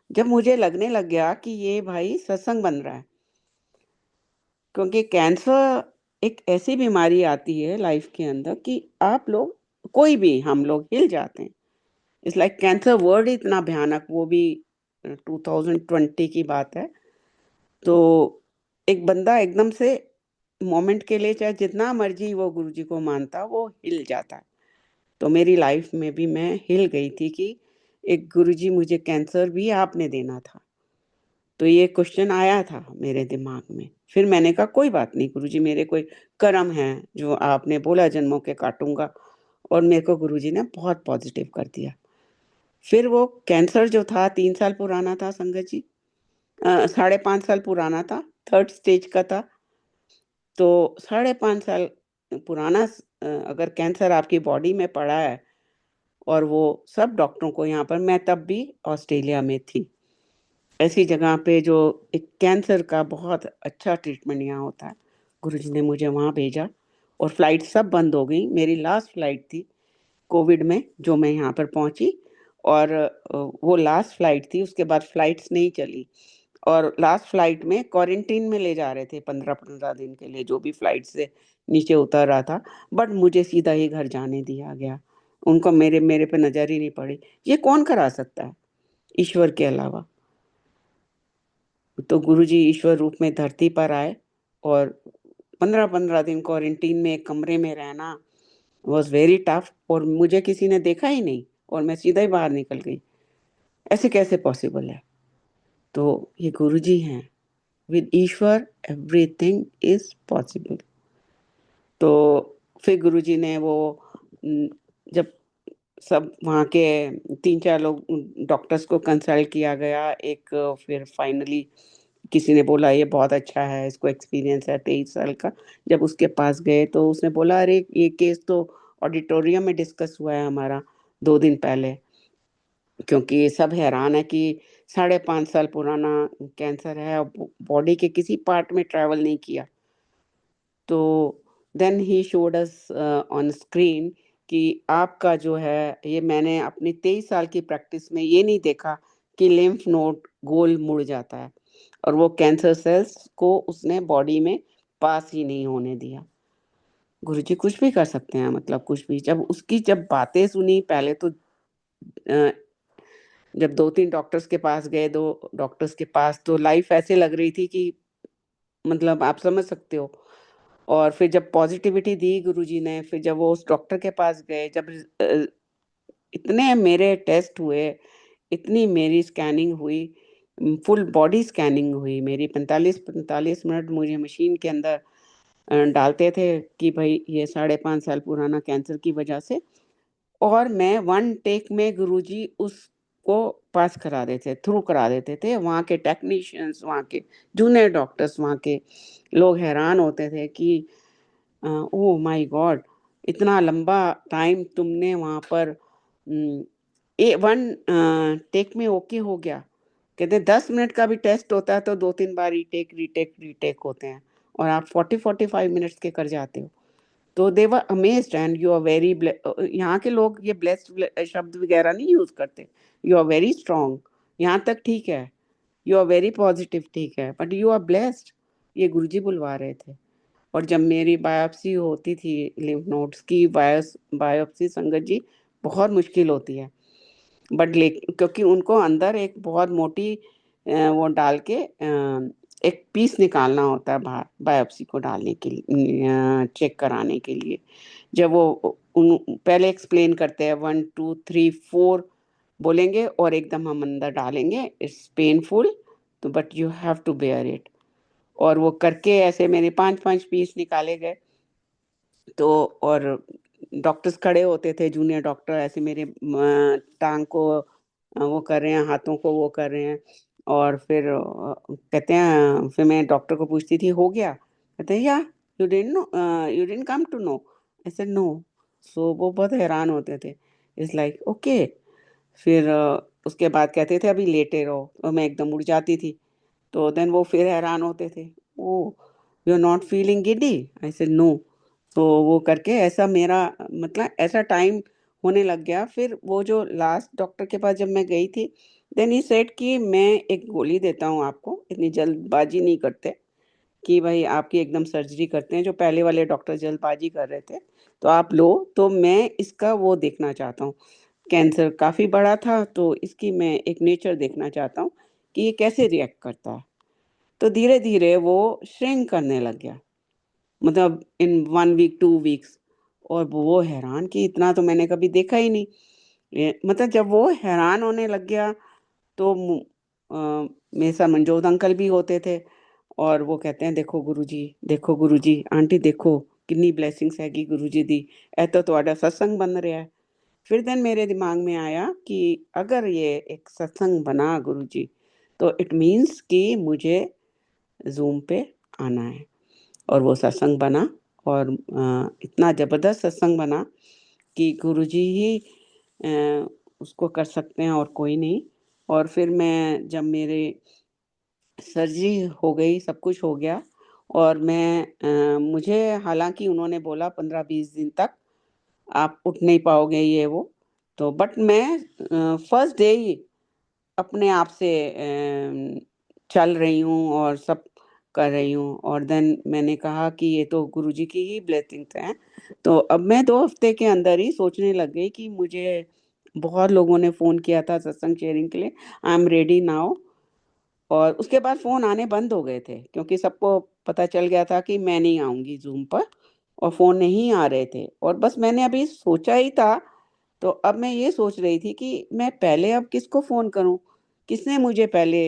जब मुझे लगने लग गया कि ये भाई सत्संग बन रहा है, क्योंकि कैंसर एक ऐसी बीमारी आती है लाइफ के अंदर कि आप लोग, कोई भी, हम लोग हिल जाते हैं। इट्स लाइक कैंसर वर्ड इतना भयानक, वो भी 2020 की बात है। तो एक बंदा एकदम से मोमेंट के लिए चाहे जितना मर्जी वो गुरुजी को मानता, वो हिल जाता है। तो मेरी लाइफ में भी मैं हिल गई थी कि एक गुरुजी, मुझे कैंसर भी आपने देना था। तो ये क्वेश्चन आया था मेरे दिमाग में। फिर मैंने कहा कोई बात नहीं गुरुजी, मेरे कोई कर्म है जो आपने बोला जन्मों के काटूंगा। और मेरे को गुरुजी ने बहुत पॉजिटिव कर दिया। फिर वो कैंसर जो था 3 साल पुराना था संगत जी, 5.5 साल पुराना था, थर्ड स्टेज का था। तो 5.5 साल पुराना अगर कैंसर आपकी बॉडी में पड़ा है, और वो सब डॉक्टरों को, यहाँ पर मैं तब भी ऑस्ट्रेलिया में थी, ऐसी जगह पे जो एक कैंसर का बहुत अच्छा ट्रीटमेंट यहाँ होता है, गुरुजी ने मुझे वहाँ भेजा। और फ्लाइट सब बंद हो गई। मेरी लास्ट फ्लाइट थी कोविड में जो मैं यहाँ पर पहुँची, और वो लास्ट फ्लाइट थी। उसके बाद फ्लाइट्स नहीं चली, और लास्ट फ्लाइट में क्वारंटीन में ले जा रहे थे 15-15 दिन के लिए, जो भी फ्लाइट से नीचे उतर रहा था। बट मुझे सीधा ही घर जाने दिया गया। उनको मेरे मेरे पे नजर ही नहीं पड़ी। ये कौन करा सकता है ईश्वर के अलावा? तो गुरुजी ईश्वर रूप में धरती पर आए, और 15-15 दिन क्वारंटीन में एक कमरे में रहना वॉज वेरी टफ। और मुझे किसी ने देखा ही नहीं, और मैं सीधा ही बाहर निकल गई। ऐसे कैसे पॉसिबल है? तो ये गुरुजी हैं। With Ishwar everything is possible. तो फिर गुरुजी ने वो न, जब सब वहाँ के 3-4 लोग डॉक्टर्स को कंसल्ट किया गया, एक फिर फाइनली किसी ने बोला ये बहुत अच्छा है, इसको एक्सपीरियंस है 23 साल का। जब उसके पास गए तो उसने बोला अरे ये केस तो ऑडिटोरियम में डिस्कस हुआ है हमारा 2 दिन पहले। क्योंकि सब हैरान है कि 5.5 साल पुराना कैंसर है, और बॉडी के किसी पार्ट में ट्रैवल नहीं किया। तो देन ही शोड अस ऑन स्क्रीन कि आपका जो है, ये मैंने अपनी 23 साल की प्रैक्टिस में ये नहीं देखा कि लिम्फ नोड गोल मुड़ जाता है, और वो कैंसर सेल्स को उसने बॉडी में पास ही नहीं होने दिया। गुरुजी कुछ भी कर सकते हैं, मतलब कुछ भी। जब उसकी जब बातें सुनी पहले तो जब 2-3 डॉक्टर्स के पास गए, 2 डॉक्टर्स के पास, तो लाइफ ऐसे लग रही थी कि मतलब आप समझ सकते हो। और फिर जब पॉजिटिविटी दी गुरुजी ने, फिर जब वो उस डॉक्टर के पास गए, जब इतने मेरे टेस्ट हुए, इतनी मेरी स्कैनिंग हुई, फुल बॉडी स्कैनिंग हुई मेरी। 45-45 मिनट मुझे मशीन के अंदर डालते थे कि भाई ये 5.5 साल पुराना कैंसर की वजह से। और मैं 1 टेक में गुरुजी उसको पास करा देते, थ्रू करा देते थे। वहाँ के टेक्नीशियंस, वहाँ के जूनियर डॉक्टर्स, वहाँ के लोग हैरान होते थे कि ओह माय गॉड, इतना लंबा टाइम तुमने वहाँ पर 1 टेक में ओके हो गया। कहते 10 मिनट का भी टेस्ट होता है तो 2-3 बार रीटेक रीटेक रीटेक होते हैं, और आप 40-45 मिनट्स के कर जाते हो। तो they were amazed and you are very, यहाँ के लोग ये ब्लेस्ड शब्द वगैरह नहीं यूज करते। यू आर वेरी स्ट्रांग, यहाँ तक ठीक है। यू आर वेरी पॉजिटिव, ठीक है, बट यू आर ब्लेस्ड, ये गुरुजी बुलवा रहे थे। और जब मेरी बायोप्सी होती थी, लिम्फ नोड्स की बायोप्सी संगत जी बहुत मुश्किल होती है। बट क्योंकि उनको अंदर एक बहुत मोटी वो डाल के एक पीस निकालना होता है बाहर, बायोप्सी को डालने के लिए, चेक कराने के लिए। जब वो पहले एक्सप्लेन करते हैं 1 2 3 4 बोलेंगे, और एकदम हम अंदर डालेंगे, इट्स पेनफुल, तो but you have to bear it. और वो करके ऐसे मेरे 5-5 पीस निकाले गए। तो और डॉक्टर्स खड़े होते थे, जूनियर डॉक्टर ऐसे मेरे टांग को वो कर रहे हैं, हाथों को वो कर रहे हैं। और फिर कहते हैं, फिर मैं डॉक्टर को पूछती थी हो गया? कहते हैं या you didn't know, you didn't come to know. I said no. So वो बहुत हैरान होते थे। It's like okay. फिर उसके बाद कहते थे अभी लेटे रहो, और मैं एकदम उड़ जाती थी। तो देन वो फिर हैरान होते थे, oh you are not feeling giddy? I said no. तो वो करके ऐसा मेरा, मतलब ऐसा टाइम होने लग गया। फिर वो जो लास्ट डॉक्टर के पास जब मैं गई थी, देन ही सेड कि मैं एक गोली देता हूँ आपको, इतनी जल्दबाजी नहीं करते, कि भाई आपकी एकदम सर्जरी करते हैं, जो पहले वाले डॉक्टर जल्दबाजी कर रहे थे, तो आप लो। तो मैं इसका वो देखना चाहता हूँ, कैंसर काफ़ी बड़ा था, तो इसकी मैं एक नेचर देखना चाहता हूँ कि ये कैसे रिएक्ट करता है। तो धीरे-धीरे वो श्रिंक करने लग गया, मतलब इन 1 वीक, 2 वीक्स। और वो हैरान कि इतना तो मैंने कभी देखा ही नहीं। मतलब जब वो हैरान होने लग गया, तो मेरे साथ मनजोत अंकल भी होते थे, और वो कहते हैं, देखो गुरुजी, आंटी देखो कितनी ब्लेसिंग्स हैगी गुरुजी दी, ए तो ਤੁਹਾਡਾ सत्संग बन रहा है। फिर देन मेरे दिमाग में आया कि अगर ये एक सत्संग बना गुरुजी, तो इट मीन्स कि मुझे ज़ूम पे आना है। और वो सत्संग बना, और इतना ज़बरदस्त सत्संग बना कि गुरुजी ही उसको कर सकते हैं और कोई नहीं। और फिर मैं जब मेरे सर्जरी हो गई, सब कुछ हो गया, और मुझे हालाँकि उन्होंने बोला 15-20 दिन तक आप उठ नहीं पाओगे ये वो। तो बट मैं फर्स्ट डे ही अपने आप से चल रही हूँ और सब कर रही हूँ, और देन मैंने कहा कि ये तो गुरुजी की ही ब्लेसिंग्स हैं। तो अब मैं 2 हफ्ते के अंदर ही सोचने लग गई कि मुझे बहुत लोगों ने फ़ोन किया था सत्संग शेयरिंग के लिए, आई एम रेडी नाउ। और उसके बाद फ़ोन आने बंद हो गए थे, क्योंकि सबको पता चल गया था कि मैं नहीं आऊँगी ज़ूम पर, और फ़ोन नहीं आ रहे थे। और बस मैंने अभी सोचा ही था, तो अब मैं ये सोच रही थी कि मैं पहले अब किसको फ़ोन करूँ? किसने मुझे पहले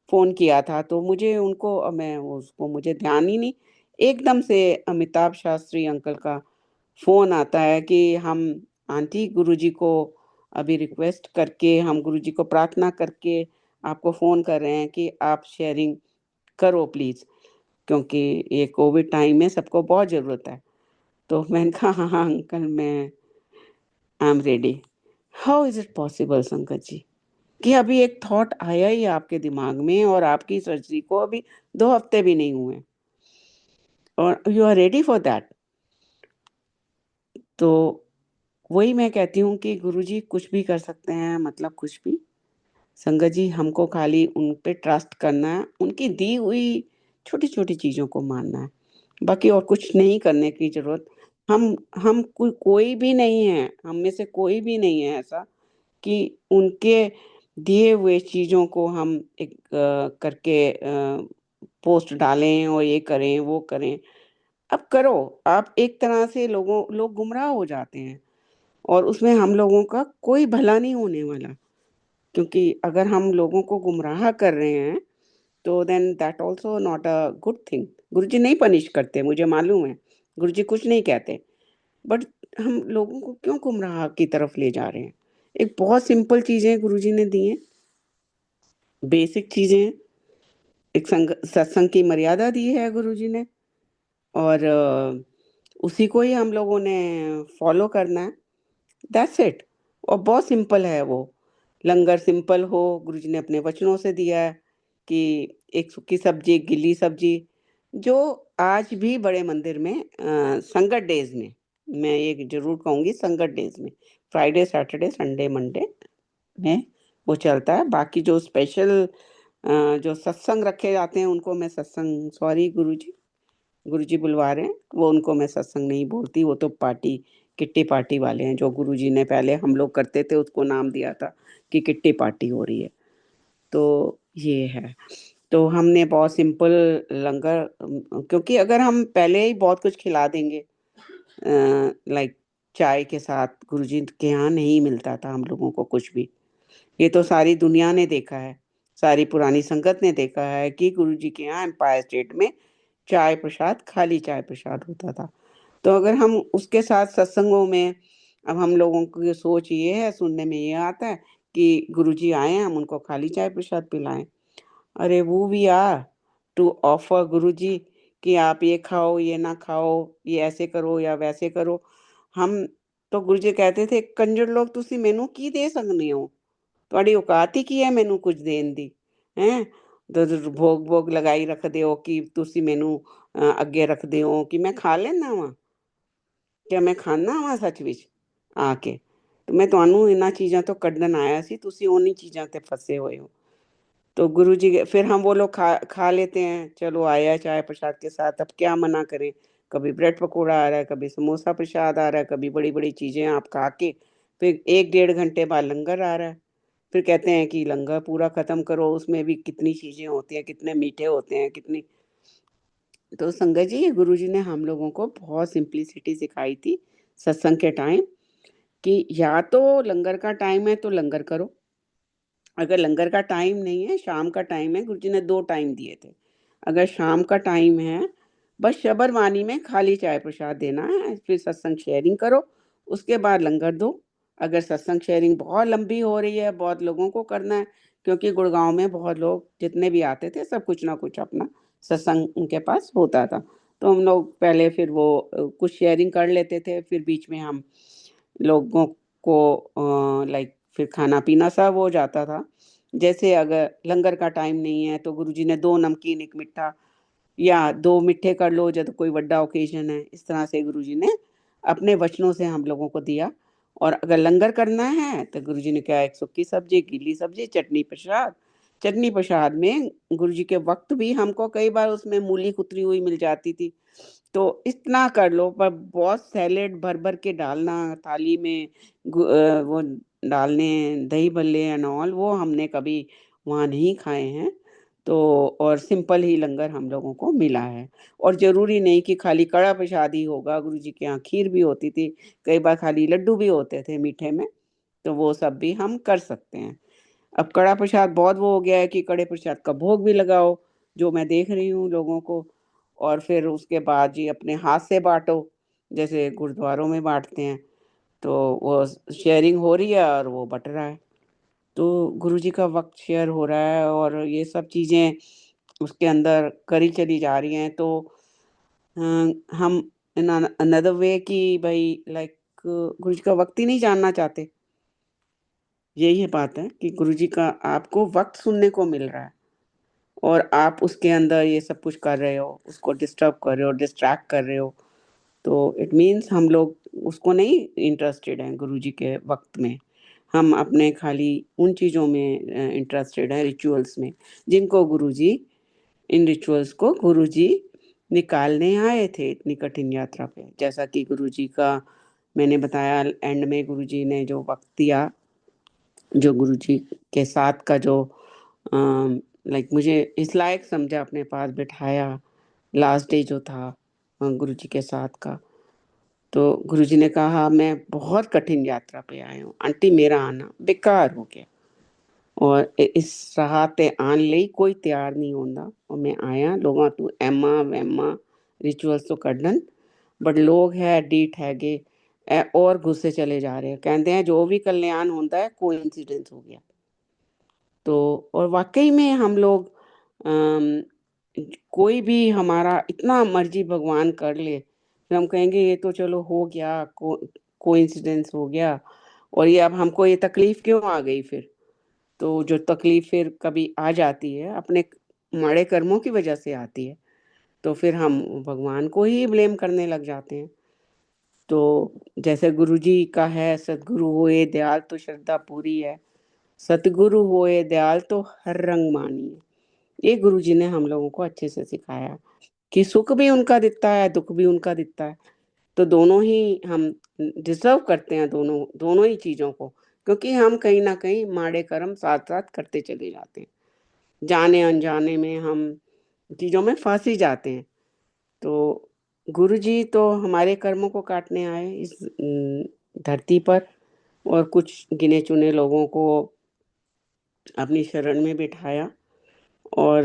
फ़ोन किया था? तो मुझे उनको मैं उसको मुझे ध्यान ही नहीं। एकदम से अमिताभ शास्त्री अंकल का फ़ोन आता है कि हम आंटी गुरुजी को अभी रिक्वेस्ट करके, हम गुरुजी को प्रार्थना करके आपको फ़ोन कर रहे हैं कि आप शेयरिंग करो प्लीज़, क्योंकि ये कोविड टाइम में सबको बहुत ज़रूरत है। तो मैंने कहा, हाँ, हाँ अंकल, मैं I am ready. How is it possible संगत जी, कि अभी एक थॉट आया ही आपके दिमाग में, और आपकी सर्जरी को अभी 2 हफ्ते भी नहीं हुए, और you are ready for that. तो वही मैं कहती हूँ कि गुरुजी कुछ भी कर सकते हैं, मतलब कुछ भी। संगत जी, हमको खाली उन पे ट्रस्ट करना है, उनकी दी हुई छोटी-छोटी चीज़ों को मानना है। बाकी और कुछ नहीं करने की ज़रूरत। हम कोई भी नहीं है, हम में से कोई भी नहीं है ऐसा कि उनके दिए हुए चीज़ों को हम एक करके पोस्ट डालें और ये करें, वो करें। अब करो, आप एक तरह से लोग गुमराह हो जाते हैं, और उसमें हम लोगों का कोई भला नहीं होने वाला। क्योंकि अगर हम लोगों को गुमराह कर रहे हैं, तो then that also not a good thing. Guruji नहीं पनिश करते, मुझे मालूम है। गुरुजी कुछ नहीं कहते, बट हम लोगों को क्यों गुमराह की तरफ ले जा रहे हैं? एक बहुत सिंपल चीज़ें गुरुजी ने दी हैं, बेसिक चीज़ें हैं। एक सत्संग की मर्यादा दी है गुरुजी ने, और उसी को ही हम लोगों ने फॉलो करना है। That's it. और बहुत सिंपल है वो। लंगर सिंपल हो, गुरुजी ने अपने वचनों से दिया है कि एक सूखी सब्जी, एक गीली सब्जी, जो आज भी बड़े मंदिर में संगत डेज़ में, मैं ये ज़रूर कहूँगी, संगत डेज़ में, फ्राइडे, सैटरडे, संडे, मंडे में वो चलता है। बाकी जो स्पेशल जो सत्संग रखे जाते हैं, उनको मैं सत्संग, सॉरी गुरुजी बुलवा रहे हैं, वो उनको मैं सत्संग नहीं बोलती, वो तो पार्टी, किट्टी पार्टी वाले हैं, जो गुरुजी ने पहले हम लोग करते थे, उसको नाम दिया था कि किट्टी पार्टी हो रही है। तो ये है। तो हमने बहुत सिंपल लंगर, क्योंकि अगर हम पहले ही बहुत कुछ खिला देंगे, लाइक चाय के साथ, गुरुजी के यहाँ नहीं मिलता था हम लोगों को कुछ भी। ये तो सारी दुनिया ने देखा है, सारी पुरानी संगत ने देखा है कि गुरुजी के यहाँ एम्पायर स्टेट में चाय प्रसाद, खाली चाय प्रसाद होता था। तो अगर हम उसके साथ सत्संगों में, अब हम लोगों की सोच ये है, सुनने में ये आता है कि गुरुजी आए हैं, हम उनको खाली चाय प्रसाद पिलाएँ। अरे वो वी आर टू ऑफर गुरुजी कि आप ये खाओ, ये ना खाओ, ये ऐसे करो या वैसे करो। हम तो गुरुजी कहते थे, कंजर लोग तुसी मैनू की दे सकने हो? ਤੁਹਾਡੀ ਔਕਾਤ ਹੀ ਕੀ ਹੈ ਮੈਨੂੰ ਕੁਝ ਦੇਣ ਦੀ, ਹੈਂ? ਭੋਗ ਲਗਾਈ ਰੱਖਦੇ ਹੋ ਕਿ ਤੁਸੀਂ ਮੈਨੂੰ ਅੱਗੇ ਰੱਖਦੇ ਹੋ ਕਿ ਮੈਂ ਖਾ ਲੈਣਾ ਵਾਂ, ਕਿ ਮੈਂ ਖਾਣਾ ਵਾਂ ਸੱਚ ਵਿੱਚ ਆ ਕੇ? ਤੇ ਮੈਂ ਤੁਹਾਨੂੰ ਇਹਨਾਂ ਚੀਜ਼ਾਂ ਤੋਂ ਕੱਢਣ ਆਇਆ ਸੀ, ਤੁਸੀਂ ਉन्हीं ਚੀਜ਼ਾਂ ਤੇ ਫਸੇ ਹੋਏ ਹੋ। तो गुरुजी के फिर हम वो लोग खा खा लेते हैं, चलो आया चाय प्रसाद के साथ, अब क्या मना करें। कभी ब्रेड पकौड़ा आ रहा है, कभी समोसा प्रसाद आ रहा है, कभी बड़ी-बड़ी चीज़ें आप खा के फिर 1 डेढ़ घंटे बाद लंगर आ रहा है। फिर कहते हैं कि लंगर पूरा खत्म करो, उसमें भी कितनी चीज़ें होती हैं, कितने मीठे होते हैं, कितनी। तो संगत जी, गुरुजी ने हम लोगों को बहुत सिंप्लिसिटी सिखाई थी सत्संग के टाइम, कि या तो लंगर का टाइम है तो लंगर करो, अगर लंगर का टाइम नहीं है, शाम का टाइम है, गुरुजी ने 2 टाइम दिए थे। अगर शाम का टाइम है, बस शबर वाणी में खाली चाय प्रसाद देना है, फिर सत्संग शेयरिंग करो, उसके बाद लंगर दो। अगर सत्संग शेयरिंग बहुत लंबी हो रही है, बहुत लोगों को करना है, क्योंकि गुड़गाँव में बहुत लोग जितने भी आते थे, सब कुछ ना कुछ अपना सत्संग उनके पास होता था। तो हम लोग पहले फिर वो कुछ शेयरिंग कर लेते थे, फिर बीच में हम लोगों को लाइक फिर खाना-पीना सब हो जाता था। जैसे अगर लंगर का टाइम नहीं है, तो गुरुजी ने 2 नमकीन, 1 मिट्ठा या 2 मिट्ठे कर लो जब कोई बड़ा ओकेज़न है। इस तरह से गुरुजी ने अपने वचनों से हम लोगों को दिया। और अगर लंगर करना है, तो गुरुजी ने कहा एक सुक्की सब्ज़ी, गीली सब्ज़ी, चटनी प्रसाद। चटनी प्रसाद में गुरुजी के वक़्त भी हमको कई बार उसमें मूली कुतरी हुई मिल जाती थी। तो इतना कर लो, पर बहुत सैलेड भर-भर के डालना थाली में, वो डालने दही भल्ले एंड ऑल, वो हमने कभी वहाँ नहीं खाए हैं। तो और सिंपल ही लंगर हम लोगों को मिला है। और ज़रूरी नहीं कि खाली कड़ा प्रसाद ही होगा, गुरुजी के यहाँ खीर भी होती थी, कई बार खाली लड्डू भी होते थे मीठे में, तो वो सब भी हम कर सकते हैं। अब कड़ा प्रसाद बहुत वो हो गया है कि कड़े प्रसाद का भोग भी लगाओ, जो मैं देख रही हूँ लोगों को। और फिर उसके बाद जी अपने हाथ से बाँटो, जैसे गुरुद्वारों में बाँटते हैं, तो वो शेयरिंग हो रही है और वो बँट रहा है। तो गुरुजी का वक़्त शेयर हो रहा है और ये सब चीज़ें उसके अंदर करी चली जा रही हैं। तो अ, हम इन अनदर वे कि भई लाइक गुरुजी का वक़्त ही नहीं जानना चाहते। यही बात है कि गुरुजी का आपको वक़्त सुनने को मिल रहा है और आप उसके अंदर ये सब कुछ कर रहे हो, उसको डिस्टर्ब कर रहे हो, डिस्ट्रैक्ट कर रहे हो। तो इट मीन्स हम लोग उसको नहीं इंटरेस्टेड हैं गुरुजी के वक़्त में। हम अपने खाली उन चीज़ों में इंटरेस्टेड हैं, रिचुअल्स में, जिनको गुरुजी इन रिचुअल्स को गुरुजी निकालने आए थे इतनी कठिन यात्रा पे। जैसा कि गुरुजी का मैंने बताया, एंड में गुरुजी ने जो वक़्त दिया, जो गुरुजी के साथ का जो लाइक मुझे इस लायक समझा, अपने पास बिठाया, लास्ट डे जो था गुरुजी के साथ का। तो गुरुजी ने कहा मैं बहुत कठिन यात्रा पे आया हूँ, आंटी मेरा आना बेकार हो गया और इस राह ते आन ਲਈ कोई ਤਿਆਰ ਨਹੀਂ ਹੁੰਦਾ और मैं आया लोगों तू ਐਮਾ ਵੈਮਾ रिचुअल्स तो ਕੱਢਣ बट लोग है ਡੀਠ हैगे और गुस्से चले जा रहे हैं, कहते हैं जो भी कल्याण होता है कोइंसिडेंस हो गया। तो और वाकई में हम लोग अम, कोई भी हमारा इतना मर्जी भगवान कर ले, फिर हम कहेंगे ये तो चलो हो गया, कोइंसिडेंस हो गया और ये अब हमको ये तकलीफ क्यों आ गई फिर। तो जो तकलीफ फिर कभी आ जाती है अपने माड़े कर्मों की वजह से आती है, तो फिर हम भगवान को ही ब्लेम करने लग जाते हैं। तो जैसे गुरुजी का है, सतगुरु होए दयाल तो श्रद्धा पूरी है, सतगुरु होए दयाल तो हर रंग मानिए। ये गुरुजी ने हम लोगों को अच्छे से सिखाया कि सुख भी उनका दिखता है, दुख भी उनका दिखता है। तो दोनों ही हम डिज़र्व करते हैं, दोनों दोनों ही चीज़ों को, क्योंकि हम कहीं न कहीं माड़े कर्म साथ-साथ करते चले जाते हैं। जाने-अनजाने में हम चीज़ों में फँस ही जाते हैं। तो गुरुजी तो हमारे कर्मों को काटने आए इस धरती पर और कुछ गिने-चुने लोगों को अपनी शरण में बिठाया और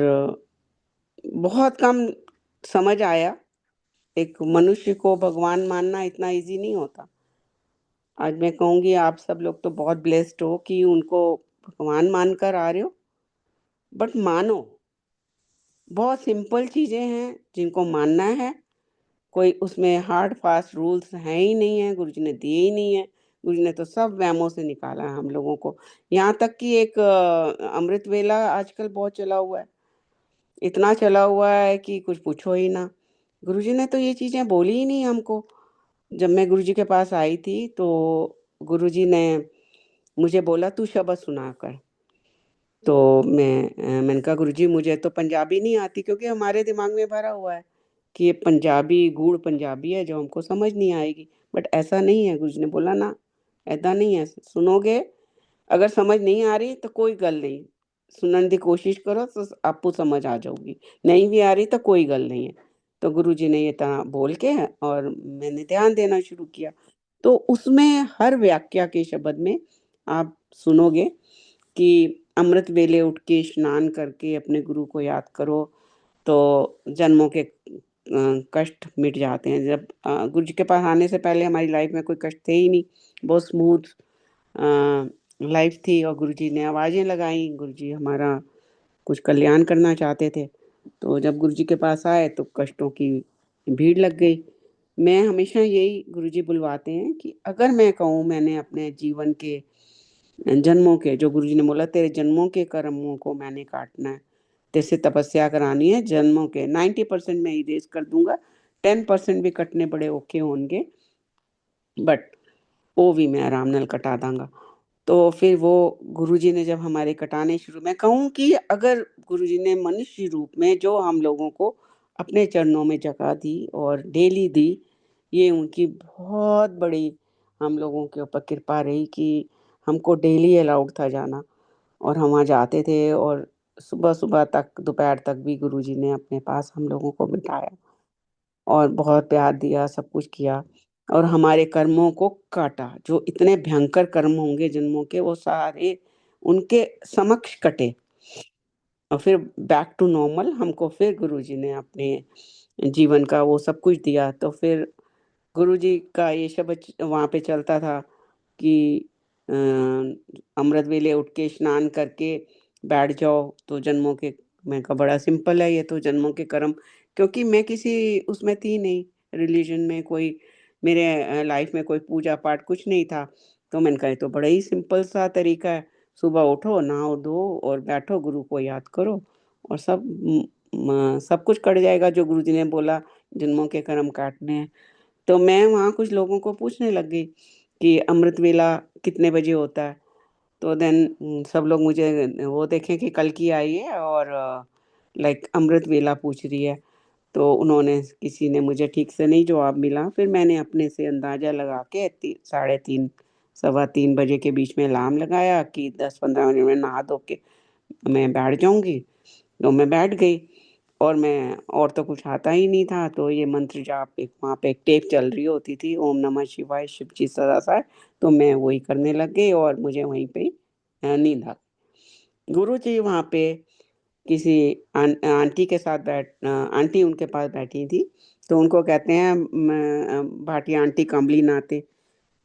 बहुत कम समझ आया, एक मनुष्य को भगवान मानना इतना ईज़ी नहीं होता। आज मैं कहूँगी आप सब लोग तो बहुत ब्लेस्ड हो कि उनको भगवान मानकर आ रहे हो, बट मानो, बहुत सिंपल चीज़ें हैं जिनको मानना है, कोई उसमें हार्ड फास्ट रूल्स हैं ही नहीं है, गुरुजी ने दिए ही नहीं है। गुरुजी ने तो सब वहमों से निकाला है हम लोगों को। यहाँ तक कि एक अमृत वेला आजकल बहुत चला हुआ है। इतना चला हुआ है कि कुछ पूछो ही ना। गुरुजी ने तो ये चीज़ें बोली ही नहीं हमको। जब मैं गुरुजी के पास आई थी तो गुरुजी ने मुझे बोला तू शब्द सुना कर। तो मैंने कहा गुरुजी मुझे तो पंजाबी नहीं आती, क्योंकि हमारे दिमाग में भरा हुआ है कि ये पंजाबी गूढ़ पंजाबी है जो हमको समझ नहीं आएगी। बट ऐसा नहीं है। गुरुजी ने बोला ना, ऐसा नहीं है, सुनोगे, अगर समझ नहीं आ रही तो कोई गल नहीं, सुनने की कोशिश करो तो आपको समझ आ जाऊगी, नहीं भी आ रही तो कोई गल नहीं है। तो गुरुजी ने ये तरह बोल के और मैंने ध्यान देना शुरू किया। तो उसमें हर व्याख्या के शब्द में आप सुनोगे कि अमृत वेले उठ के स्नान करके अपने गुरु को याद करो तो जन्मों के कष्ट मिट जाते हैं। जब गुरु जी के पास आने से पहले हमारी लाइफ में कोई कष्ट थे ही नहीं, बहुत स्मूथ लाइफ थी। और गुरु जी ने आवाज़ें लगाई, गुरु जी हमारा कुछ कल्याण करना चाहते थे। तो जब गुरु जी के पास आए तो कष्टों की भीड़ लग गई। मैं हमेशा यही गुरु जी बुलवाते हैं कि अगर मैं कहूँ मैंने अपने जीवन के जन्मों के, जो गुरु जी ने बोला तेरे जन्मों के कर्मों को मैंने काटना है, तेरे से तपस्या करानी है, जन्मों के 90% मैं इरेज कर दूंगा, 10% भी कटने बड़े औखे होंगे, बट वो भी मैं आराम नाल कटा दांगा। तो फिर वो गुरुजी ने जब हमारे कटाने शुरू, मैं कहूँ कि अगर गुरुजी ने मनुष्य रूप में जो हम लोगों को अपने चरणों में जगह दी और डेली दी, ये उनकी बहुत बड़ी हम लोगों के ऊपर कृपा रही कि हमको डेली अलाउड था जाना, और हम वहाँ जाते थे। और सुबह सुबह तक, दोपहर तक भी गुरुजी ने अपने पास हम लोगों को बिठाया और बहुत प्यार दिया, सब कुछ किया और हमारे कर्मों को काटा। जो इतने भयंकर कर्म होंगे जन्मों के, वो सारे उनके समक्ष कटे और फिर बैक टू नॉर्मल हमको फिर गुरुजी ने अपने जीवन का वो सब कुछ दिया। तो फिर गुरुजी का ये शब्द वहाँ पे चलता था कि अ, अमृत वेले उठ के स्नान करके बैठ जाओ तो जन्मों के, मैं कहा बड़ा सिंपल है ये तो, जन्मों के कर्म। क्योंकि मैं किसी उसमें थी नहीं, रिलीजन में कोई, मेरे लाइफ में कोई पूजा पाठ कुछ नहीं था। तो मैंने कहा ये तो बड़ा ही सिंपल सा तरीका है, सुबह उठो, नहाओ धो और बैठो, गुरु को याद करो और सब कुछ कट जाएगा। जो गुरु जी ने बोला जन्मों के कर्म काटने हैं। तो मैं वहाँ कुछ लोगों को पूछने लग गई कि अमृत वेला कितने बजे होता है। तो देन सब लोग मुझे वो देखें कि कल की आई है और लाइक अमृत वेला पूछ रही है। तो उन्होंने, किसी ने मुझे ठीक से नहीं जवाब मिला। फिर मैंने अपने से अंदाज़ा लगा के 3:30 3:15 के बीच में अलार्म लगाया कि 10-15 मिनट में नहा धो के मैं बैठ जाऊंगी। तो मैं बैठ गई और मैं, और तो कुछ आता ही नहीं था। तो ये मंत्र जाप, एक वहाँ पे एक टेप चल रही होती थी, ओम नमः शिवाय शिव जी सदा सहाय। तो मैं वही करने लग गई और मुझे वहीं पे नींद आ गई। गुरु जी वहाँ पे किसी आंटी के साथ आंटी उनके पास बैठी थी। तो उनको कहते हैं भाटिया आंटी कमली नाते।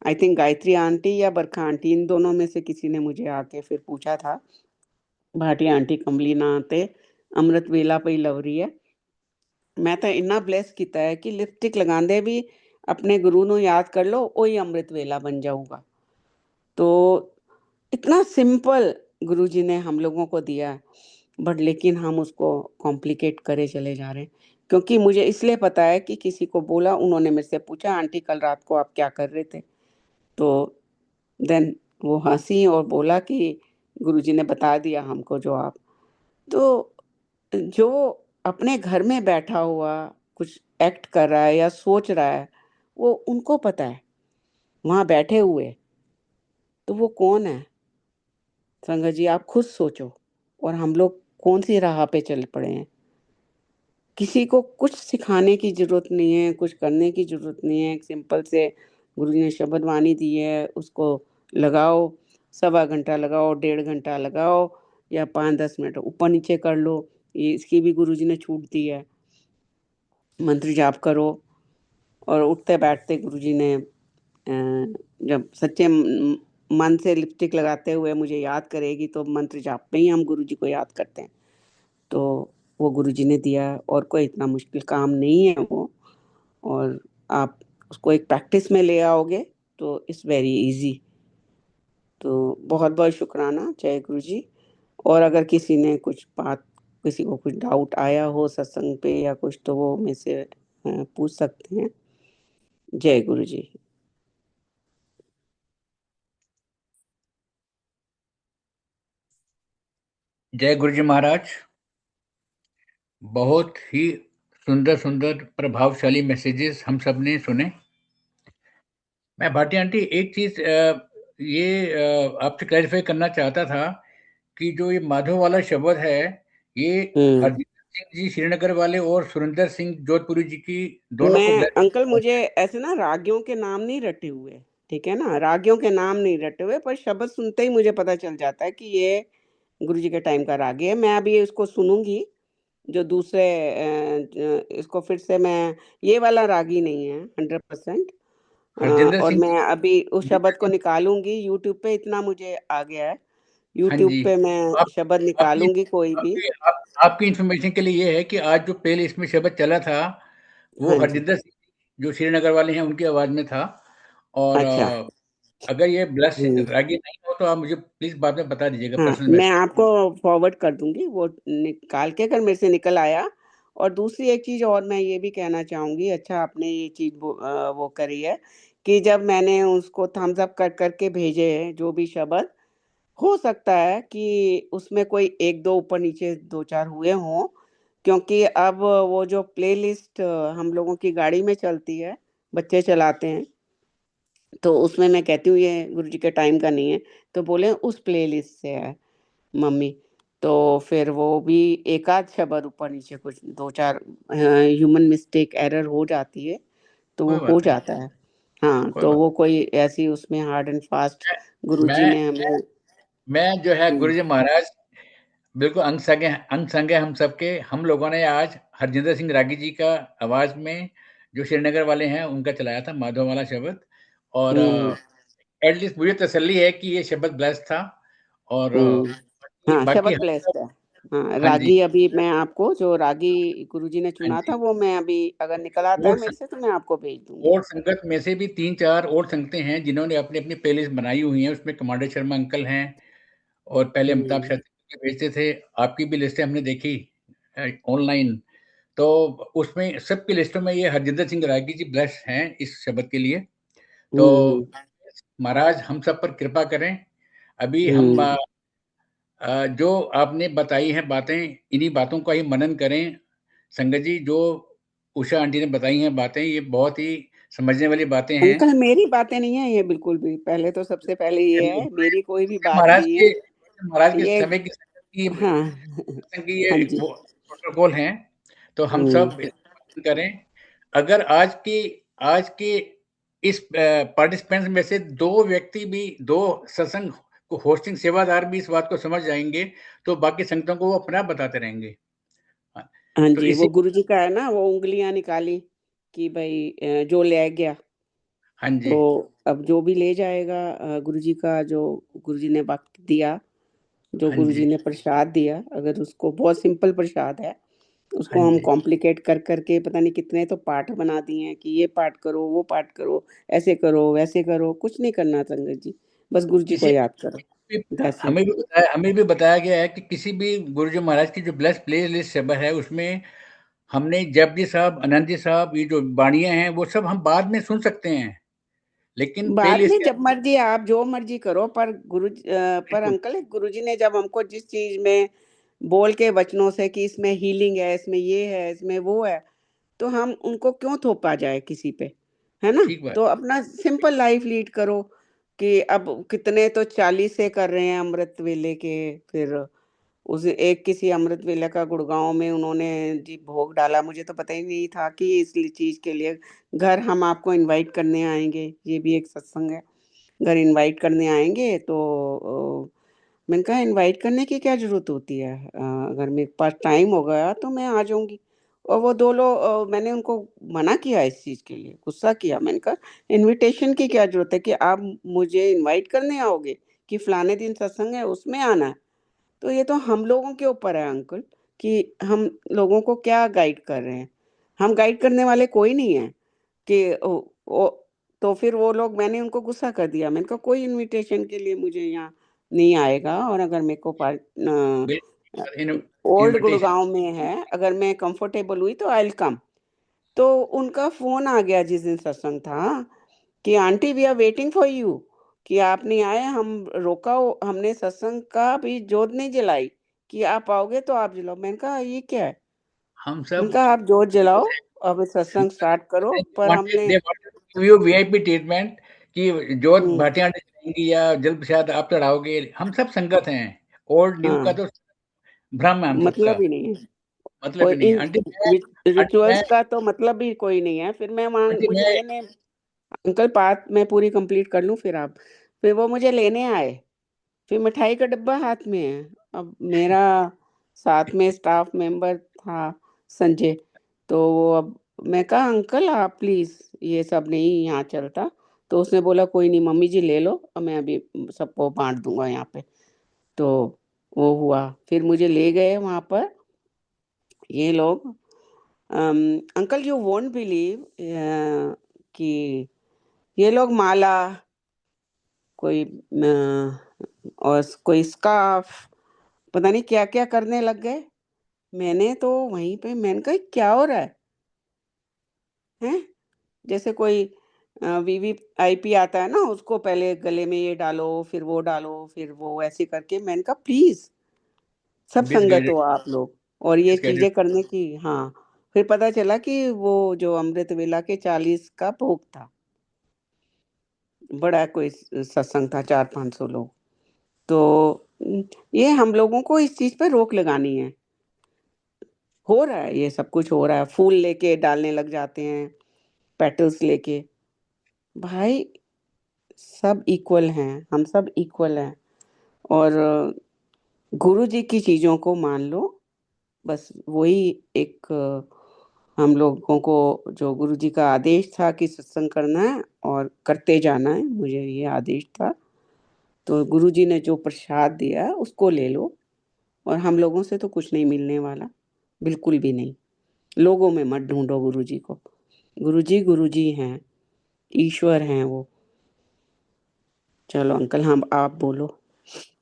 आई थिंक गायत्री आंटी या बरखा आंटी, इन दोनों में से किसी ने मुझे आके फिर पूछा था, भाटिया आंटी कमली नाते अमृत वेला पे ही लव रही है। मैं तो इन्ना ब्लेस किया है कि लिपस्टिक लगांदे भी अपने गुरु नु याद कर लो, वही अमृत वेला बन जाऊगा। तो इतना सिंपल गुरुजी ने हम लोगों को दिया है, बट लेकिन हम उसको कॉम्प्लिकेट करे चले जा रहे हैं। क्योंकि मुझे इसलिए पता है कि किसी को बोला, उन्होंने मेरे से पूछा आंटी कल रात को आप क्या कर रहे थे। तो देन वो हंसी और बोला कि गुरुजी ने बता दिया हमको जवाब। तो जो अपने घर में बैठा हुआ कुछ एक्ट कर रहा है या सोच रहा है, वो उनको पता है वहां बैठे हुए, तो वो कौन है। संगत जी आप खुद सोचो। और हम लोग कौन सी राह पे चल पड़े हैं। किसी को कुछ सिखाने की जरूरत नहीं है, कुछ करने की जरूरत नहीं है। एक सिंपल से गुरु जी ने शब्द वाणी दी है, उसको लगाओ, 1.25 घंटा लगाओ, 1.5 घंटा लगाओ, या 5-10 मिनट ऊपर नीचे कर लो, ये इसकी भी गुरु जी ने छूट दी है। मंत्र जाप करो और उठते बैठते गुरु जी ने जब सच्चे मन से लिपस्टिक लगाते हुए मुझे याद करेगी तो मंत्र जाप में ही हम गुरु जी को याद करते हैं। तो वो गुरुजी ने दिया है और कोई इतना मुश्किल काम नहीं है वो। और आप उसको एक प्रैक्टिस में ले आओगे तो इट्स वेरी इजी। तो बहुत बहुत शुक्राना, जय गुरु जी। और अगर किसी ने कुछ बात, किसी को कुछ डाउट आया हो सत्संग पे या कुछ, तो वो मेरे से पूछ सकते हैं। जय गुरु जी। जय गुरु जी महाराज। बहुत ही सुंदर सुंदर प्रभावशाली मैसेजेस हम सब ने सुने। मैं भाटी आंटी एक चीज आपसे क्लैरिफाई करना चाहता था कि जो ये माधो वाला शब्द है, ये हम्म हरजिंदर सिंह जी श्रीनगर वाले और सुरेंद्र सिंह जोधपुरी जी की दोनों को मैं ब्लेस अंकल, करते मुझे हैं। ऐसे ना रागियों के नाम नहीं रटे हुए, ठीक है ना, रागियों के नाम नहीं रटे हुए, पर शब्द सुनते ही मुझे पता चल जाता है कि ये गुरुजी के टाइम का रागी है। मैं अभी इसको सुनूंगी, जो दूसरे इसको फिर से मैं, ये वाला रागी नहीं है 100%। हरजिंदर और सिंह मैं अभी उस जी। शब्द को निकालूंगी यूट्यूब पे, इतना मुझे आ गया है। हाँ यूट्यूब जी। पे मैं आप शब्द आपकी निकालूंगी कोई भी। आपकी इंफॉर्मेशन के लिए ये है कि आज जो प्ले लिस्ट में शब्द चला था, वो हाँ जी। हरजिंदर सिंह जो श्रीनगर वाले हैं उनकी आवाज में था। और अच्छा। अगर ये ब्लस हम्म रागी नहीं हो तो आप मुझे प्लीज बाद में बता दीजिएगा हाँ, पर्सनल मैं मैसेज। आपको फॉरवर्ड कर दूंगी वो निकाल के, अगर मेरे से निकल आया। और दूसरी एक चीज और मैं ये भी कहना चाहूंगी, अच्छा आपने ये चीज वो करी है कि जब मैंने उसको थम्स अप कर करके भेजे हैं जो भी शब्द, हो सकता है कि उसमें कोई एक दो ऊपर नीचे दो चार हुए हों, क्योंकि अब वो जो प्लेलिस्ट हम लोगों की गाड़ी में चलती है, बच्चे चलाते हैं, तो उसमें मैं कहती हूँ ये गुरुजी के टाइम का नहीं है, तो बोले उस प्लेलिस्ट से है मम्मी। तो फिर वो भी एक आध शब्द ऊपर नीचे कुछ दो चार ह्यूमन मिस्टेक एरर हो जाती है, तो वो कोई हो बात नहीं। जाता है। हाँ, कोई तो बात वो कोई ऐसी उसमें हार्ड एंड फास्ट नहीं। गुरुजी ने हमें। मैं जो है हम्म गुरुजी महाराज बिल्कुल अंग संग है हम सबके। हम लोगों ने आज हरजिंदर सिंह रागी जी का आवाज में, जो श्रीनगर वाले हैं, उनका चलाया था माधो वाला शब्द। और हम्म एटलीस्ट मुझे तसल्ली है कि ये शब्द ब्लेस्ड था। और हम्म बाकी हाँ, बाकी शब्द हम ब्लेस्ड सब। है। हाँ, हाँ जी। रागी अभी मैं आपको जो रागी गुरुजी ने हाँ चुना था जी। वो मैं अभी, अगर निकल आता है और मेरे से तो मैं आपको भेज दूंगी। और संगत में से भी 3-4 और संगतें हैं जिन्होंने अपनी अपनी प्लेलिस्ट बनाई हुई हैं। उसमें कमांडर शर्मा अंकल हैं, और पहले अमिताभ हम्म शर्मा भेजते थे। आपकी भी लिस्टें हमने देखी ऑनलाइन। तो उसमें सबकी लिस्टों में ये हरजिंदर सिंह रागी जी ब्लेस्ड हैं इस शब्द के लिए। तो हम्म महाराज हम सब पर कृपा करें। अभी हम हम्म जो आपने बताई हैं बातें, इन्हीं बातों का ही मनन करें। संगत जी, जो उषा आंटी ने बताई हैं बातें, ये बहुत ही समझने वाली बातें हैं। अंकल, मेरी बातें नहीं है ये, बिल्कुल भी। पहले तो सबसे पहले ये है, मेरी कोई भी बात महाराज नहीं के है महाराज के ये। समय की संगत की हाँ सत्संग की ये हाँ जी। वो प्रोटोकॉल हैं। तो हम सब हम्म इसका पालन करें। अगर आज के इस पार्टिसिपेंट्स में से दो व्यक्ति भी, दो सत्संग को होस्टिंग सेवादार भी इस बात को समझ जाएंगे, तो बाकी संगतों को वो अपने आप बताते रहेंगे। हाँ, हाँ तो जी, वो इसी। गुरुजी का है ना, वो उंगलियां निकाली कि भाई जो ले गया, हाँ तो जी। अब जो भी ले जाएगा, गुरुजी का जो गुरुजी ने वक्त दिया, जो हाँ गुरुजी जी। ने प्रसाद दिया, अगर उसको बहुत सिंपल प्रसाद है, हाँ उसको हम जी। कॉम्प्लिकेट कर करके पता नहीं कितने तो पाठ बना दिए हैं कि ये पाठ करो, वो पाठ करो, ऐसे करो, वैसे करो। कुछ नहीं करना संगत जी, बस गुरुजी को किसी याद करो। भी दैट्स इट। हमें भी बताया गया है कि किसी भी गुरु जी महाराज की जो ब्लेस प्ले लिस्ट सब है, उसमें हमने जप जी साहब, आनंद जी साहब, ये जो बाणियां हैं, वो सब हम बाद में सुन सकते हैं, लेकिन प्ले बाद लिस्ट में के जब मर्जी आप जो मर्जी करो, पर पर बिल्कुल। अंकल, गुरुजी ने जब हमको जिस चीज में बोल के वचनों से कि इसमें हीलिंग है, इसमें ये है, इसमें वो है, तो हम उनको क्यों थोपा जाए किसी पे, है ना? ठीक बात। तो अपना सिंपल लाइफ लीड करो। कि अब कितने तो 40 से कर रहे हैं अमृत वेले के। फिर उस एक किसी अमृत वेला का गुड़गांव में उन्होंने जी भोग डाला, मुझे तो पता ही नहीं था कि इस चीज के लिए घर हम आपको इनवाइट करने आएंगे, ये भी एक सत्संग है, घर इनवाइट करने आएंगे। तो मैंने कहा इनवाइट करने की क्या जरूरत होती है, अगर मेरे पास टाइम हो गया तो मैं आ जाऊंगी। और वो दो लोग, मैंने उनको मना किया इस चीज के लिए, गुस्सा किया। मैंने कहा इनविटेशन की क्या जरूरत है कि आप मुझे इनवाइट करने आओगे, कि फलाने दिन सत्संग है उसमें आना है। तो ये तो हम लोगों के ऊपर है अंकल, कि हम लोगों को क्या गाइड कर रहे हैं। हम गाइड करने वाले कोई नहीं है कि ओ, तो फिर वो लोग, मैंने उनको गुस्सा कर दिया। मैंने कहा कोई इनविटेशन के लिए मुझे यहाँ नहीं आएगा, और अगर मेरे को बिल्कुल। Old invitation. गुड़गांव में है, अगर मैं कंफर्टेबल हुई तो आई विल कम। तो उनका फोन आ गया जिस दिन सत्संग था, कि aunty we are waiting for you, कि आप नहीं आए, हम रोका हमने सत्संग का भी जोत नहीं जलाई कि आप आओगे तो आप जलाओ। मैंने कहा ये क्या है? हम मैंने सब कहा आप जोत जलाओ, अब सत्संग स्टार्ट करो, पर हमने they wanted to give you VIP treatment कि जोत हुँ, भाटियाँ जलाएँगी या जल प्रसाद आप चढ़ाओगे। हम सब संगत हैं। ओल्ड न्यू का हाँ, तो भ्रम है हम सबका। मतलब ही नहीं है। मतलब और ही नहीं है। इन आंटी मैं रिचुअल्स का तो मतलब ही कोई नहीं है। फिर मैं वहाँ आंटी मुझे मैं लेने अंकल बात मैं पूरी कंप्लीट कर लूँ फिर आप। फिर वो मुझे लेने आए, फिर मिठाई का डब्बा हाथ में है। अब मेरा साथ में स्टाफ मेंबर था संजय, तो वो अब मैं कहा अंकल आप प्लीज़ ये सब नहीं यहाँ चलता। तो उसने बोला कोई नहीं मम्मी जी ले लो और मैं अभी सबको बाँट दूँगा यहाँ पे। तो वो हुआ, फिर मुझे ले गए वहाँ पर ये लोग। अंकल यू वोंट बिलीव कि ये लोग माला कोई और कोई स्कार्फ पता नहीं क्या-क्या करने लग गए। मैंने तो वहीं पे मैंने कहा क्या हो रहा है? हैं? जैसे कोई वीवीआईपी आता है ना उसको पहले गले में ये डालो, फिर वो डालो, फिर वो ऐसे करके मैंने कहा प्लीज़ सब संगत मिसगाइडेड हो आप लोग और ये मिसगाइडेड चीज़ें करने की हाँ, फिर पता चला कि वो जो अमृत वेला के 40 का भोग था। बड़ा कोई सत्संग था 400-500 लोग। तो ये हम लोगों को इस चीज़ पे रोक लगानी है। हो रहा है ये सब कुछ हो रहा है, फूल लेके डालने लग जाते हैं, पेटल्स लेके। भाई सब इक्वल हैं, हम सब इक्वल हैं और गुरुजी की चीज़ों को मान लो, बस वही एक हम लोगों को जो गुरुजी का आदेश था कि सत्संग करना है और करते जाना है, मुझे ये आदेश था। तो गुरुजी ने जो प्रसाद दिया है उसको ले लो और हम लोगों से तो कुछ नहीं मिलने वाला, बिल्कुल भी नहीं। लोगों में मत ढूँढो गुरुजी को। गुरुजी हैं, ईश्वर हैं वो। चलो अंकल हम आप बोलो।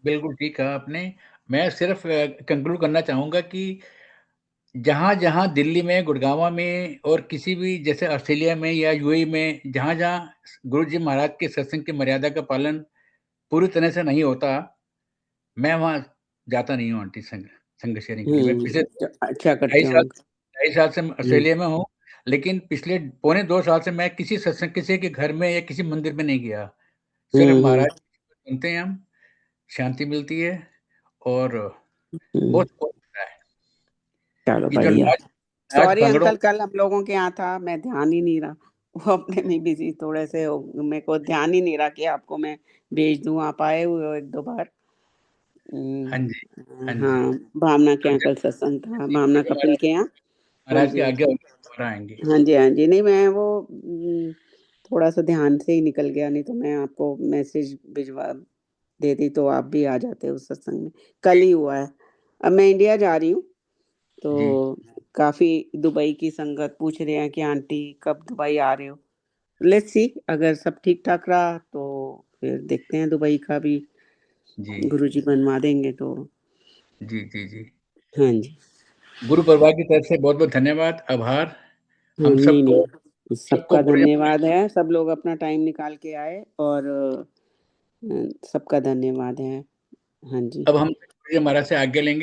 बिल्कुल ठीक कहा आपने। मैं सिर्फ कंक्लूड करना चाहूँगा कि जहाँ-जहाँ दिल्ली में, गुड़गाँव में और किसी भी जैसे ऑस्ट्रेलिया में या यूएई में जहाँ-जहाँ गुरु जी महाराज के सत्संग की मर्यादा का पालन पूरी तरह से नहीं होता, मैं वहाँ जाता नहीं हूँ आंटी संग शेयरिंग के लिए। मैं पिछले अच्छा ढाई करते हो साल अंकल। 2.5 साल से हुँ, ऑस्ट्रेलिया में हूँ, लेकिन पिछले पौने 2 साल से मैं किसी सत्संग किसी के घर में या किसी मंदिर में नहीं गया। सिर्फ हुँ, हुँ, महाराज सुनते हैं हम, शांति मिलती है और हुँ। बहुत सुकून मिलता है। चलो ये जो बढ़िया। नाच सॉरी भंगड़ों अंकल कल हम लोगों के यहाँ था, मैं ध्यान ही नहीं रहा। वो अपने में बिज़ी थोड़े से हो मेरे को ध्यान ही नहीं रहा कि आपको मैं भेज दूँ, आप आए हुए हो 1-2 बार। हाँ जी, हाँ जी। हाँ, भावना के अब यहाँ जब कल सत्संग था, भावना जब कपिल महाराज के यहाँ। हाँ महाराज की जी। आज्ञा होगी तो दोबारा आएँगे। हाँ जी, हाँ जी। नहीं मैं वो थोड़ा-सा ध्यान से ही निकल गया, नहीं तो मैं आपको मैसेज भिजवा देती तो आप भी आ जाते उस सत्संग में। कल ही हुआ है। अब मैं इंडिया जा रही हूँ, जी, तो काफ़ी दुबई की संगत पूछ रहे हैं कि आंटी कब दुबई आ रहे हो? लेट्स सी अगर सब ठीक-ठाक रहा तो फिर देखते हैं दुबई का भी जी, गुरुजी बनवा देंगे तो जी, जी, जी। हाँ जी। गुरु परिवार की तरफ से बहुत-बहुत धन्यवाद, आभार। हाँ, हम नहीं, सबको नहीं। सबको सबका गुरु जी धन्यवाद है, सब लोग अपना टाइम निकाल के आए और सबका धन्यवाद है। हाँ जी। अब हम गुरु जी महाराज से आज्ञा लेंगे।